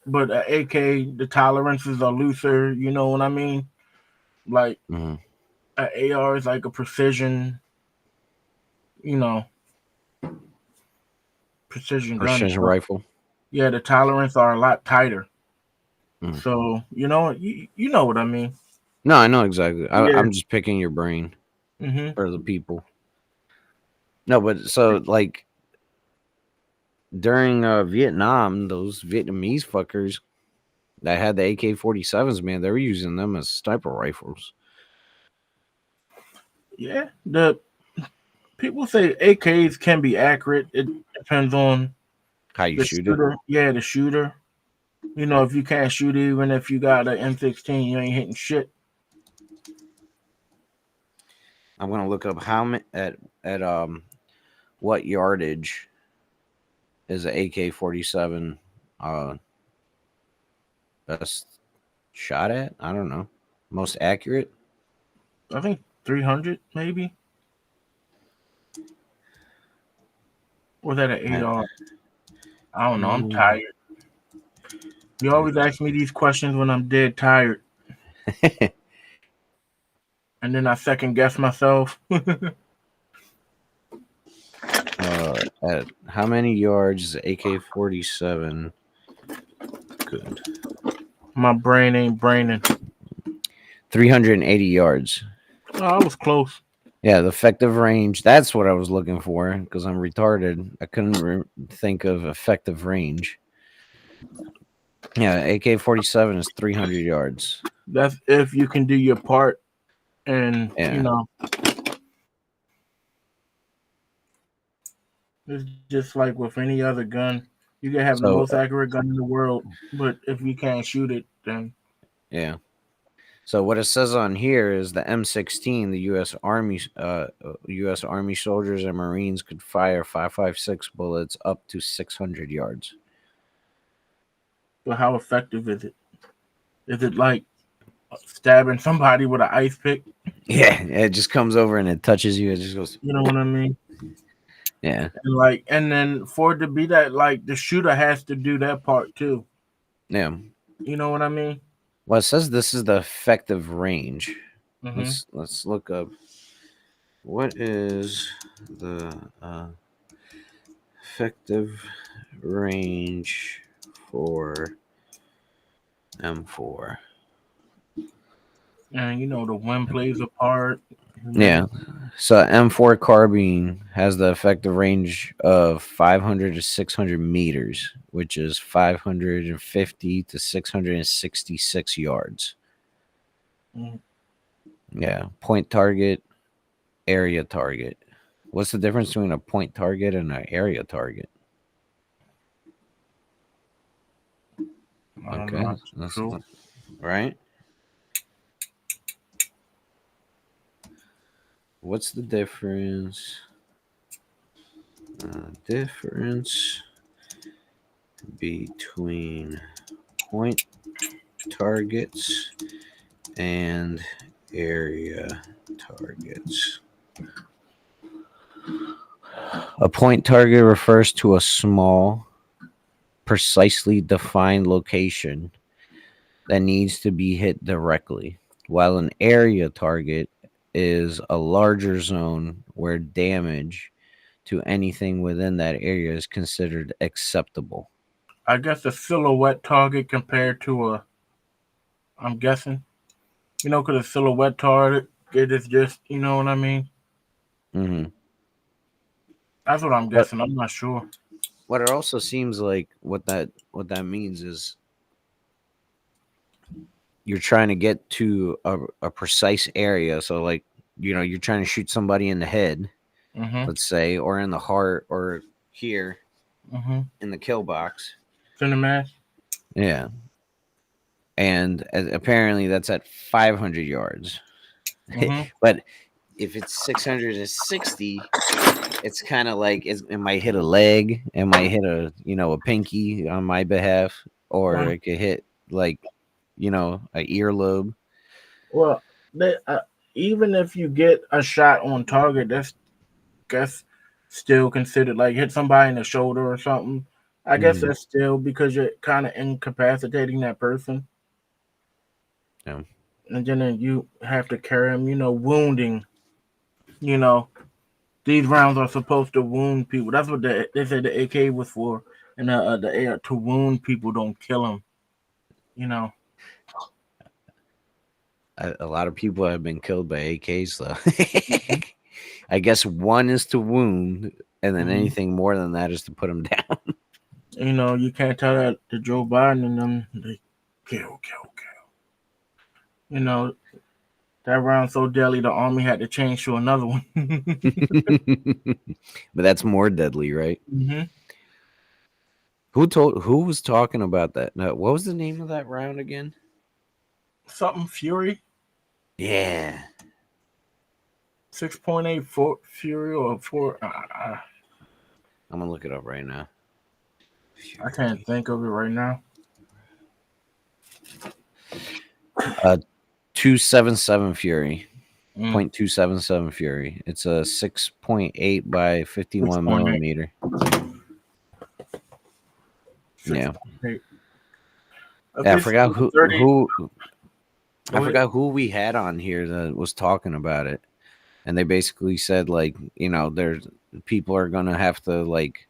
But AK, the tolerances are looser. You know what I mean? Like an AR is like a precision, precision gun rifle. Yeah, the tolerance are a lot tighter. So you know what I mean. No, I know exactly. I'm just picking your brain for the people. No, but so like during Vietnam, those Vietnamese fuckers that had the AK-47s, man, they were using them as sniper rifles. Yeah, the people say AKs can be accurate. It depends on how you shoot it. Yeah, the shooter. If you can't shoot, even if you got an M16, you ain't hitting shit. I'm gonna look up at what yardage is an AK-47 best shot at? I don't know. Most accurate? I think 300 maybe. Or that an AR? I don't know. I'm tired. You always ask me these questions when I'm dead tired, and then I second guess myself. At how many yards is AK-47 good? My brain ain't braining. 380 yards. Oh, I was close. Yeah, the effective range. That's what I was looking for because I'm retarded. I couldn't think of effective range. Yeah, AK-47 is 300 yards. That's if you can do your part, and Yeah. It's just like with any other gun. You can have the most accurate gun in the world, but if you can't shoot it, then yeah. So what it says on here is the M16, the U.S. Army soldiers and Marines could fire 5.56 bullets up to 600 yards. But how effective is it? Is it like stabbing somebody with an ice pick? Yeah, it just comes over and it touches you. It just goes. You know what I mean? Yeah. And then for it to be that, like the shooter has to do that part too. Yeah. You know what I mean? Well, it says this is the effective range. Mm-hmm. Let's look up. What is the effective range for M4? And the wind plays a part. Yeah. So M4 carbine has the effective range of 500 to 600 meters, which is 550 to 666 yards. Mm. Yeah. Point target, area target. What's the difference between a point target and an area target? Okay. That's right. What's the difference? Difference between point targets and area targets. A point target refers to a small, precisely defined location that needs to be hit directly, while an area target is a larger zone where damage to anything within that area is considered acceptable. I guess a silhouette target compared to I'm guessing, because a silhouette target, it is just, you know what I mean? Mm-hmm. That's what I'm guessing. I'm not sure. What it also seems like what that means is you're trying to get to a precise area. So like, you're trying to shoot somebody in the head, let's say, or in the heart, or here in the kill box. Cinemax. Yeah. And apparently that's at 500 yards. But if it's 660, it's kind of like it might hit a leg, it might hit a pinky on my behalf, or it could hit like a earlobe. Well, even if you get a shot on target, that's still considered like hit somebody in the shoulder or something. I guess that's still because you're kind of incapacitating that person. Yeah. And then you have to carry them, wounding. These rounds are supposed to wound people. That's what they said the AK was for, and the air to wound people, don't kill them. A lot of people have been killed by AKs, though. I guess one is to wound, and then anything more than that is to put them down. You can't tell that to Joe Biden and them. They kill. That round so deadly, the army had to change to another one. But that's more deadly, right? Mm-hmm. Who was talking about that? No, what was the name of that round again? Something Fury. Yeah. 6.8 Fury or 4. I'm gonna look it up right now. I can't think of it right now. .277 Fury. Mm. .277 Fury. It's a 6.8 by 51 6.8. millimeter. Yeah. 6.8. Yeah, I forgot who I Go forgot who we had on here that was talking about it. And they basically said, like, you know, there's people are gonna have to like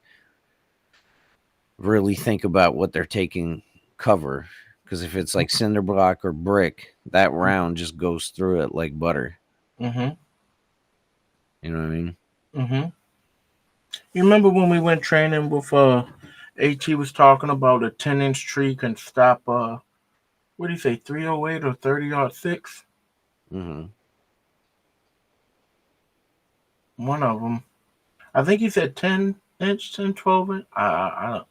really think about what they're taking cover. Because if it's like cinder block or brick, that round just goes through it like butter. Mm-hmm. You know what I mean? Mm-hmm. You remember when we went training with H? Was talking about a 10-inch tree can stop what do you say, 308 or 30-06? Mm-hmm. One of them. I think he said 10-inch, 10, 12-inch. I don't.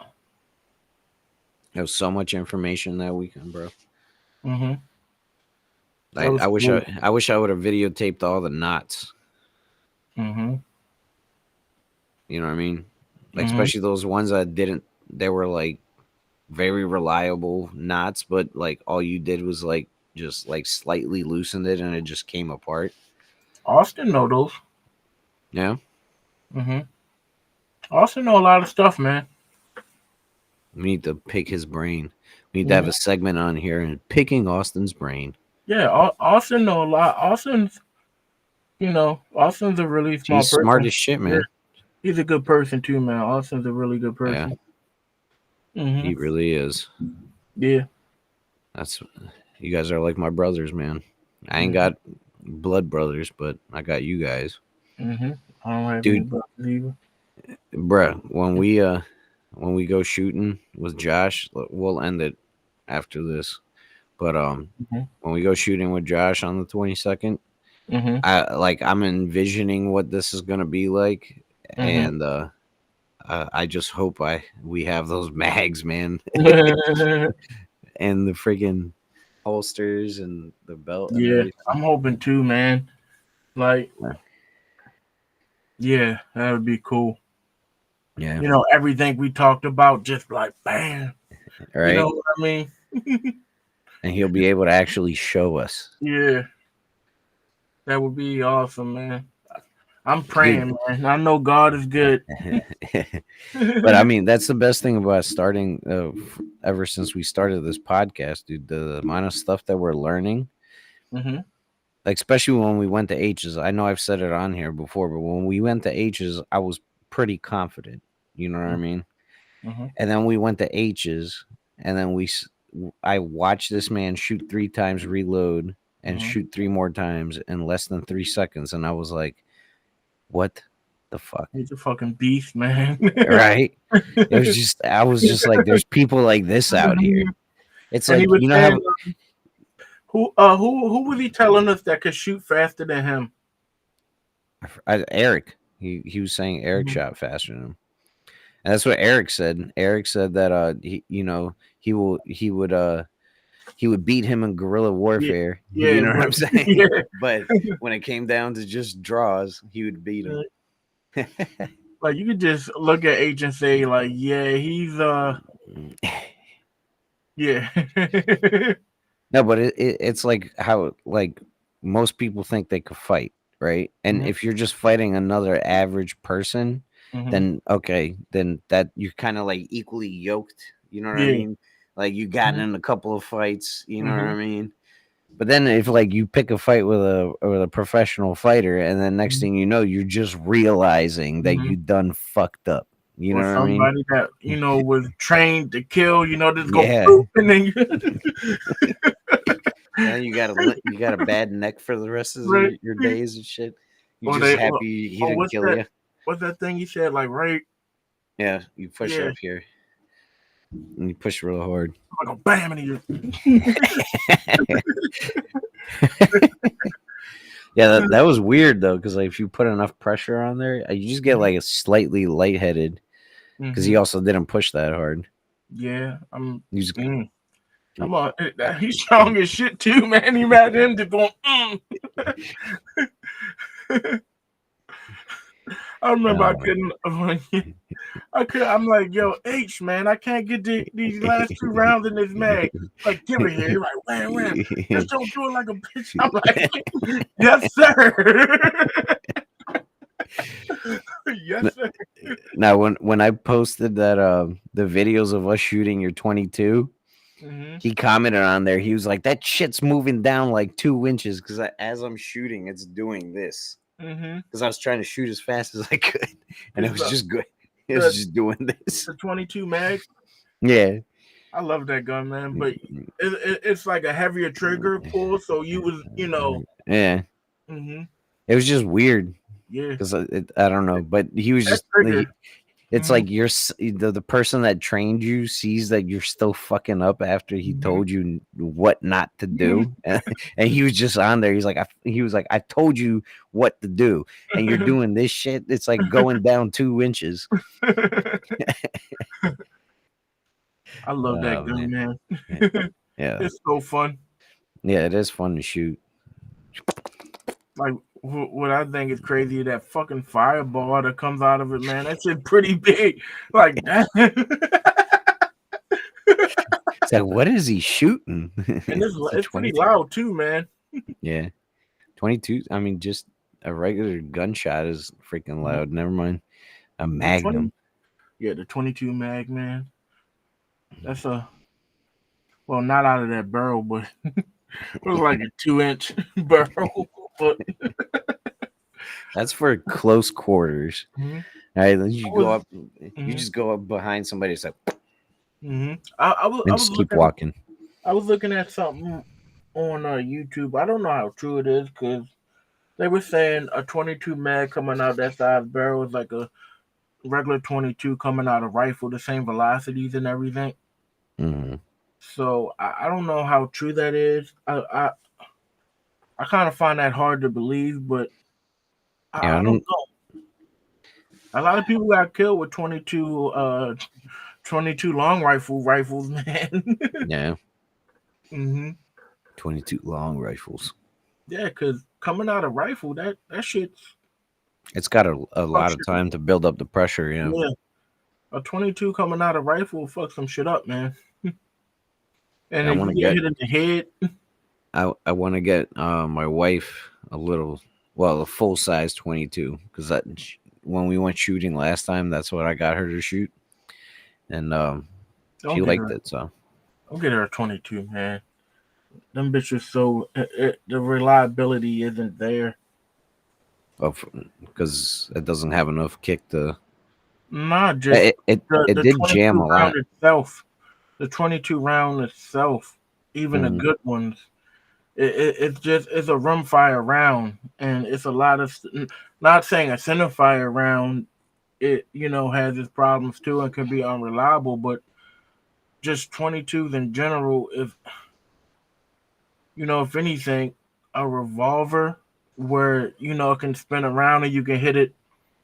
There's so much information that weekend, bro. Mm-hmm. I wish I would have videotaped all the knots. Mm-hmm. You know what I mean? Like, Mhm. especially those ones that didn't. They were like very reliable knots, but like all you did was like just like slightly loosened it and it just came apart. Austin know those. Yeah. Mm-hmm. Austin know a lot of stuff, man. We need to pick his brain. We need to have a segment on here and picking Austin's brain. Yeah, Austin know a lot. Austin's a really smart He's person. smart as shit, man. Yeah. He's a good person too, man. Austin's a really good person. Yeah. Mm-hmm. He really is. Yeah. You guys are like my brothers, man. I ain't got blood brothers, but I got you guys. Mm-hmm. I don't have Dude. any brothers either. Bruh, when we go shooting with Josh, we'll end it after this. But when we go shooting with Josh on the 22nd, Mm-hmm. I'm envisioning what this is gonna be like, Mm-hmm. and I just hope we have those mags, man, and the friggin' holsters and the belt. And Yeah, everything. I'm hoping too, man. Like, yeah, that would be cool. Yeah, You know, everything we talked about, just like bam. right. You know what I mean? And he'll be able to actually show us. Yeah, that would be awesome, man. I'm praying, man. I know God is good. But I mean, that's the best thing about starting ever since we started this podcast, dude. The amount of stuff that we're learning, Mm-hmm. like especially when we went to H's. I know I've said it on here before, but when we went to H's, I was pretty confident. You know what I mean? Mm-hmm. And then we went to H's, and then I watched this man shoot 3 times, reload, and shoot 3 more times in less than 3 seconds, and I was like, "What the fuck?" He's a fucking beast, man. Right? I was just like, there's people like this out here. It's And like, he was you know saying, how who was he telling us that could shoot faster than him? Eric, he was saying Eric Mhm. shot faster than him. And that's what Eric said. Eric said that he would beat him in guerrilla warfare. Yeah, you know what I'm saying? Yeah. But when it came down to just draws, he would beat him. Like, you could just look at H and say, like, yeah, he's yeah. No, but it's like how like most people think they could fight, right? And Mhm. if you're just fighting another average person, Mhm. then okay, then that you're kind of like equally yoked. You know what I Yeah. mean? Like you gotten Mhm. in a couple of fights. You know what I Mhm. mean? But then if like you pick a fight with a professional fighter, and then next Mhm. thing you know, you're just realizing that Mhm. you done fucked up. You know Or what I mean? somebody that was trained to kill, just go Yeah. boop, and then And you got a bad neck for the rest of Right. your days and shit. You Or just they- happy he didn't what's kill that? you. What's that thing he said? Like, right? Yeah, you push Yeah. up here and you push real hard. Like a bam, and he Yeah, that was weird though, because like if you put enough pressure on there, you just get like a slightly lightheaded. Because he also didn't push that hard. Yeah, He just, I'm on. He's strong as shit too, man. You mad at him just going. I remember I Uh, couldn't. I'm like, yo, H, man, I can't get these last 2 rounds in this mag. Like, give it here. He's like, wham. Just don't do it like a bitch. I'm like, yes, sir. Yes, sir. Now, when I posted that the videos of us shooting your 22, Mm-hmm. he commented on there. He was like, "That shit's moving down like 2 inches because as I'm shooting, it's doing this Mm-hmm. because I was trying to shoot as fast as I could, and it It's was just good. It the- was just doing this. the 22 mag. Yeah, I love that gun, man. But it's like a heavier trigger pull, so you was, yeah. Mm-hmm. It was just weird Yeah. because I don't know, but he was That just. trigger. It's Mhm. like the person that trained you sees that you're still fucking up after he Mhm. told you what not to do, and he was just on there. He was like, I told you what to do, and you're doing this shit. It's like going down 2 inches. I love that Oh, gun, man. Yeah, It's so fun. yeah, it is fun to shoot. Like what I think is crazy, that fucking fireball that comes out of it, man. That shit pretty big. Like that. It's like, what is he shooting? And It's a it's pretty 22. loud too, man. Yeah, 22. I mean, just a regular gunshot is freaking loud. Never mind a Magnum. Yeah, the 22 mag, man. That's well, not out of that barrel, but it was like a 2-inch barrel. But That's for close quarters. Mhm. All right, then you go was- up. You Mhm. just go up behind somebody. It's like, I and was just keep looking. walking. I was looking at something on YouTube. I don't know how true it is because they were saying a 22 mag coming out that size barrel is like a regular 22 coming out of rifle, the same velocities and everything. Mhm. So I don't know how true that is. I kind of find that hard to believe, but Yeah, I don't know. A lot of people got killed with 22 long rifles, man. Yeah, hmm 22 long rifles. Yeah, because coming out of rifle, that shit's It's got a lot of shit. time to build up the pressure. Yeah. Yeah. A 22 coming out of rifle will fuck some shit up, man. And I if wanna you get get- hit in the head, I want to get my wife a full size 22 because when we went shooting last time, that's what I got her to shoot, and don't she get liked her, it. So don't get her a 22, man. Them bitches so the reliability isn't there. because it doesn't have enough kick to. Not just It the did 22 jam a lot. round itself. The 22 round itself, even the Mhm. good ones, it's a rimfire round, and it's a lot of. Not saying a centerfire round, it has its problems too and can be unreliable, but just 22s in general. If anything, a revolver where it can spin around and you can hit it,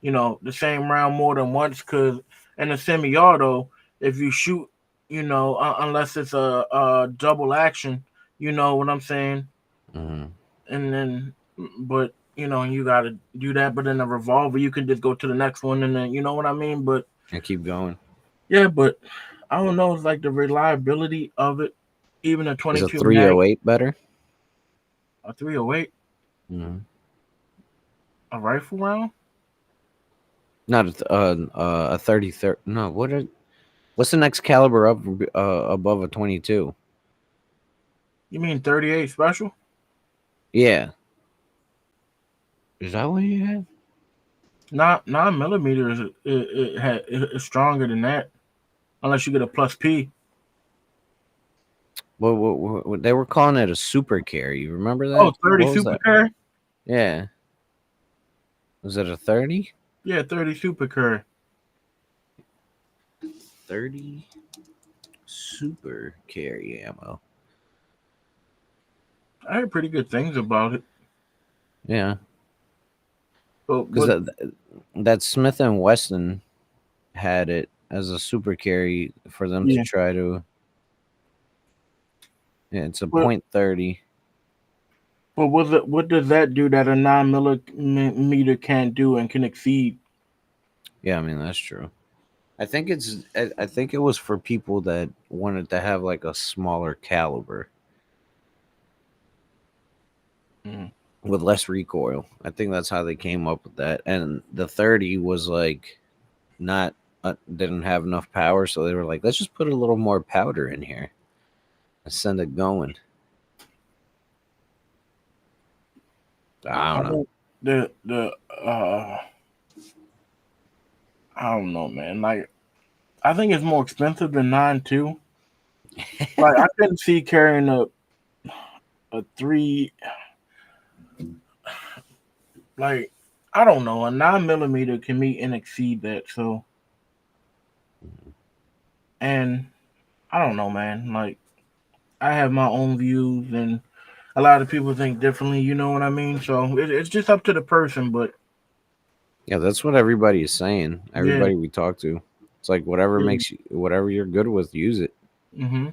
the same round more than once. Because in a semi-auto, if you shoot, unless it's a double action, you know what I'm saying. Mhm. And then, but you got to do that. But in a revolver, you can just go to the next one, and then you know what I mean. But And keep going. yeah, but I don't know. It's like the reliability of it. Even a Is 22 a 308 better? a 308, Mhm. a rifle round. Not a 30. No, what's the next caliber up above a 22? You mean 38 special? Yeah. Is that what you have? Not 9mm is stronger than that, unless you get a plus P. Well, they were calling it a super carry. You remember that? Oh, 30 What was super that? carry? Yeah. Was it a 30? Yeah, 30 super carry. 30 super carry ammo. I heard pretty good things about it. Yeah. But Because that Smith and Wesson had it as a super carry for them Yeah. to try to. Yeah, it's a Well- .30. what does that do that a 9mm can't do and can exceed? Yeah, I mean that's true. I think I think it was for people that wanted to have like a smaller caliber Mm. with less recoil. I think that's how they came up with that. And the 30 was like not didn't have enough power, so they were like, let's just put a little more powder in here and send it going. I don't know. think the I don't know, man. Like, I think it's more expensive than 9.2. Like, I couldn't see carrying a 3. Like, I don't know. A 9mm can meet and exceed that. So, and I don't know, man. Like, I have my own views, and a lot of people think differently. You know what I mean? So it's just up to the person. But Yeah, that's what everybody is saying. yeah, Everybody we talk to, it's like whatever yeah. makes you, whatever you're good with, use it. Mm-hmm.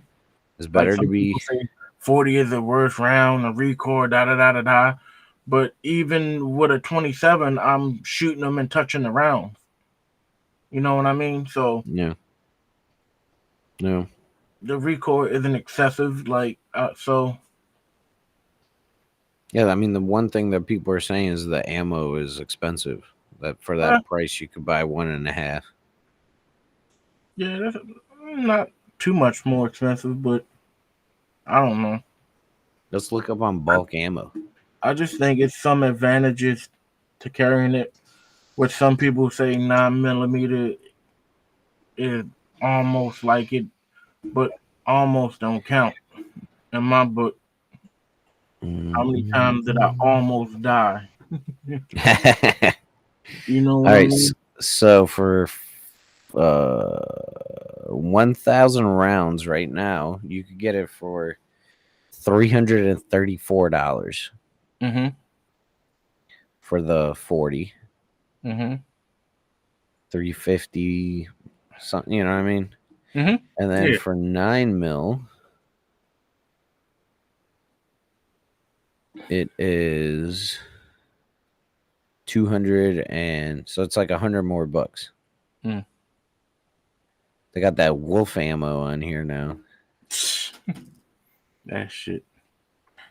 It's Like better to some be. people say 40 is the worst round, a record, da da da da da. But even with a 27, I'm shooting them and touching the rounds. You know what I mean? So Yeah. No. the record isn't excessive. Like, so Yeah, I mean the one thing that people are saying is the ammo is expensive. That for uh, that price you could buy 1.5. yeah, that's not too much more expensive, but I don't know. Let's look up on bulk ammo. I just think it's some advantages to carrying it, which some people say 9mm is almost like it, but almost don't count in my book. How many times did I almost die? You know All what I right, mean? so for 1,000 rounds right now, you could get it for $334 Mm-hmm. for the 40, Mm-hmm. 350 something, you know what I mean? Mm-hmm. And then Yeah. for 9mm, it is 200, and so it's like 100 more bucks. Mm. They got that wolf ammo on here now. That shit.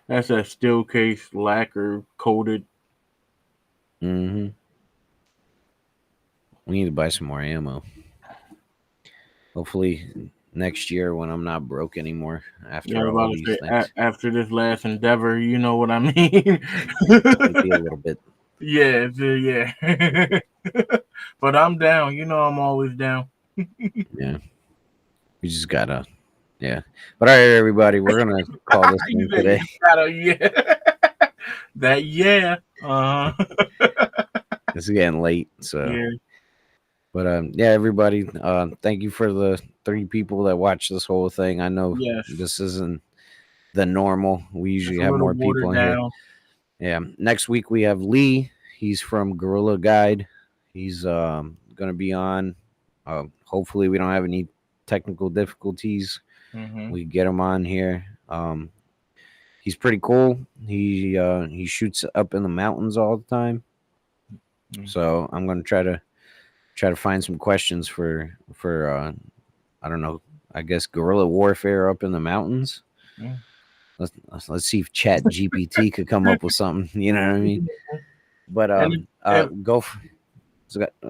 That's that steel case lacquer coated. Mm-hmm. We need to buy some more ammo. Hopefully next year when I'm not broke anymore after Yeah, all about of to these say things. after this last endeavor, you know what I mean? Might be a little bit. Yeah, yeah. But I'm down. You know I'm always down. Yeah. We just gotta. Yeah. But all right, everybody, we're gonna call this You thing say today. you gotta, yeah. That yeah. It's getting late, so. Yeah. But yeah, everybody, thank you for the 3 people that watch this whole thing. I know Yes. this isn't the normal. We It's usually a have little more people watered in here. down. Yeah. Next week we have Lee. He's from Gorilla Guide. He's gonna be on. Hopefully we don't have any technical difficulties. Mm-hmm. We get him on here. He's pretty cool. He shoots up in the mountains all the time. So I'm gonna try to find some questions for I don't know, I guess guerrilla warfare up in the mountains. Yeah. Let's see if Chat GPT could come up with something. You know what I mean? But And if,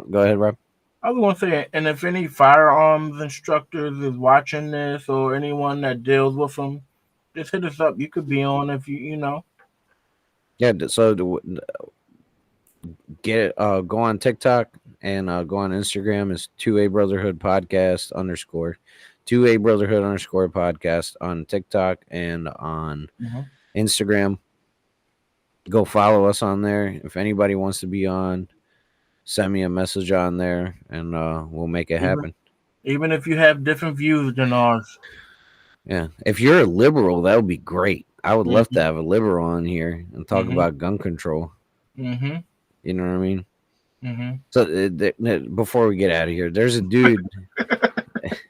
go ahead, Rob. I was gonna say, and if any firearms instructors is watching this or anyone that deals with them, just hit us up. You could be on if you know. Yeah. So go on TikTok and go on Instagram. Is 2A Brotherhood Podcast _ 2A Brotherhood _ podcast on TikTok and on Instagram. Go follow us on there. If anybody wants to be on, send me a message on there and we'll make it happen. Even if you have different views than ours. Yeah. If you're a liberal, that would be great. I would love to have a liberal on here and talk about gun control. Mm-hmm. You know what I mean? Mm-hmm. So before we get out of here, there's a dude.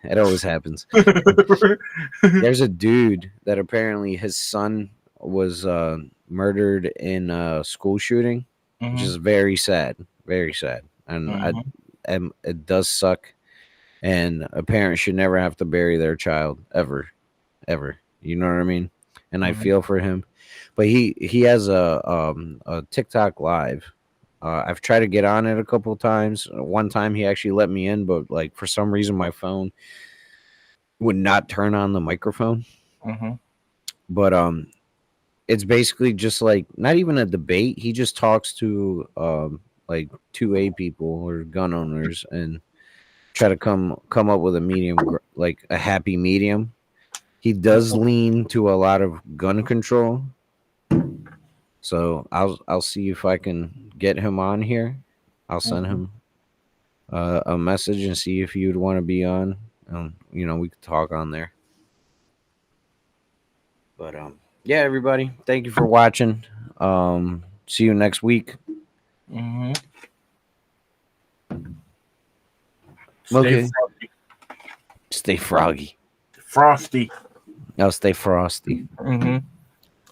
It always happens. There's a dude that apparently his son was murdered in a school shooting, which is very sad, very sad. And it does suck, and a parent should never have to bury their child ever. You know what I mean? And I feel for him, but he has a TikTok live. I've tried to get on it a couple of times. One time he actually let me in, but like for some reason my phone would not turn on the microphone. But it's basically just like not even a debate. He just talks to like 2A people or gun owners and try to come up with a medium, like a happy medium. He does lean to a lot of gun control. So I'll see if I can get him on here. I'll send him a message and see if you'd want to be on. You know, we could talk on there. But yeah, everybody, thank you for watching. See you next week. Okay. Stay froggy. Frosty. No, stay frosty.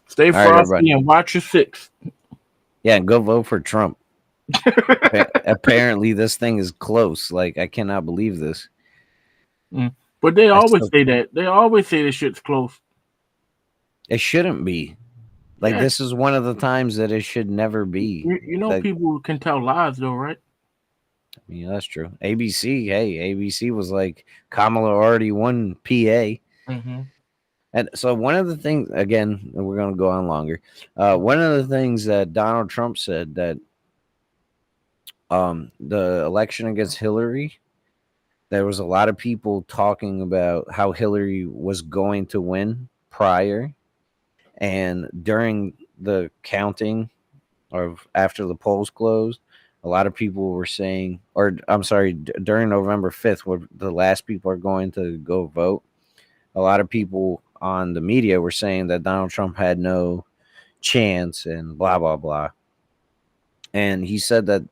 Stay right, frosty everybody. and watch your six. Yeah, and go vote for Trump. Apparently, this thing is close. Like, I cannot believe this. But they always say that. They always say this shit's close. It shouldn't be. Like, this is one of the times that it should never be. You know, like, people can tell lies, though, right? Yeah, that's true. ABC was like, Kamala already won PA. And so one of the things, again, we're going to go on longer. One of the things that Donald Trump said that the election against Hillary, there was a lot of people talking about how Hillary was going to win prior. And during the counting of after the polls closed, a lot of people were saying, or I'm sorry, during November 5th, where the last people are going to go vote, a lot of people on the media were saying that Donald Trump had no chance and blah, blah, blah. And he said that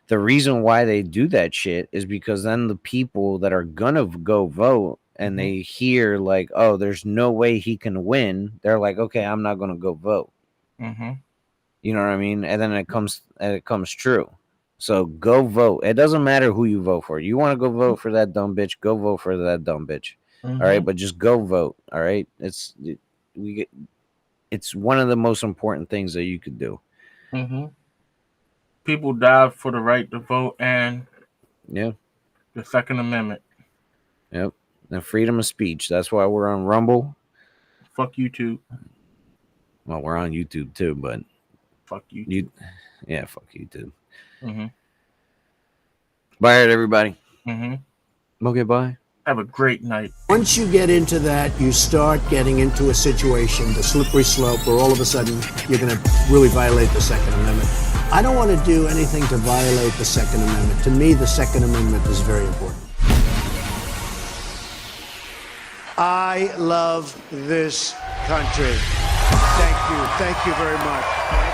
the reason why they do that shit is because then the people that are gonna go vote and they hear like, oh, there's no way he can win, they're like, okay, I'm not gonna go vote. You know what I mean? And then it comes true. So go vote. It doesn't matter who you vote for. You want to go vote for that dumb bitch, go vote for that dumb bitch. All right, but just go vote. All right, it's one of the most important things that you could do. People died for the right to vote and the Second Amendment. Yep, and freedom of speech. That's why we're on Rumble. Fuck YouTube. Well, we're on YouTube too, but fuck YouTube. Fuck YouTube. Bye, everybody. Okay, bye. Have a great night. Once you get into that, you start getting into a situation, the slippery slope, where all of a sudden you're going to really violate the Second Amendment. I don't want to do anything to violate the Second Amendment. To me, the Second Amendment is very important. I love this country. Thank you. Thank you very much.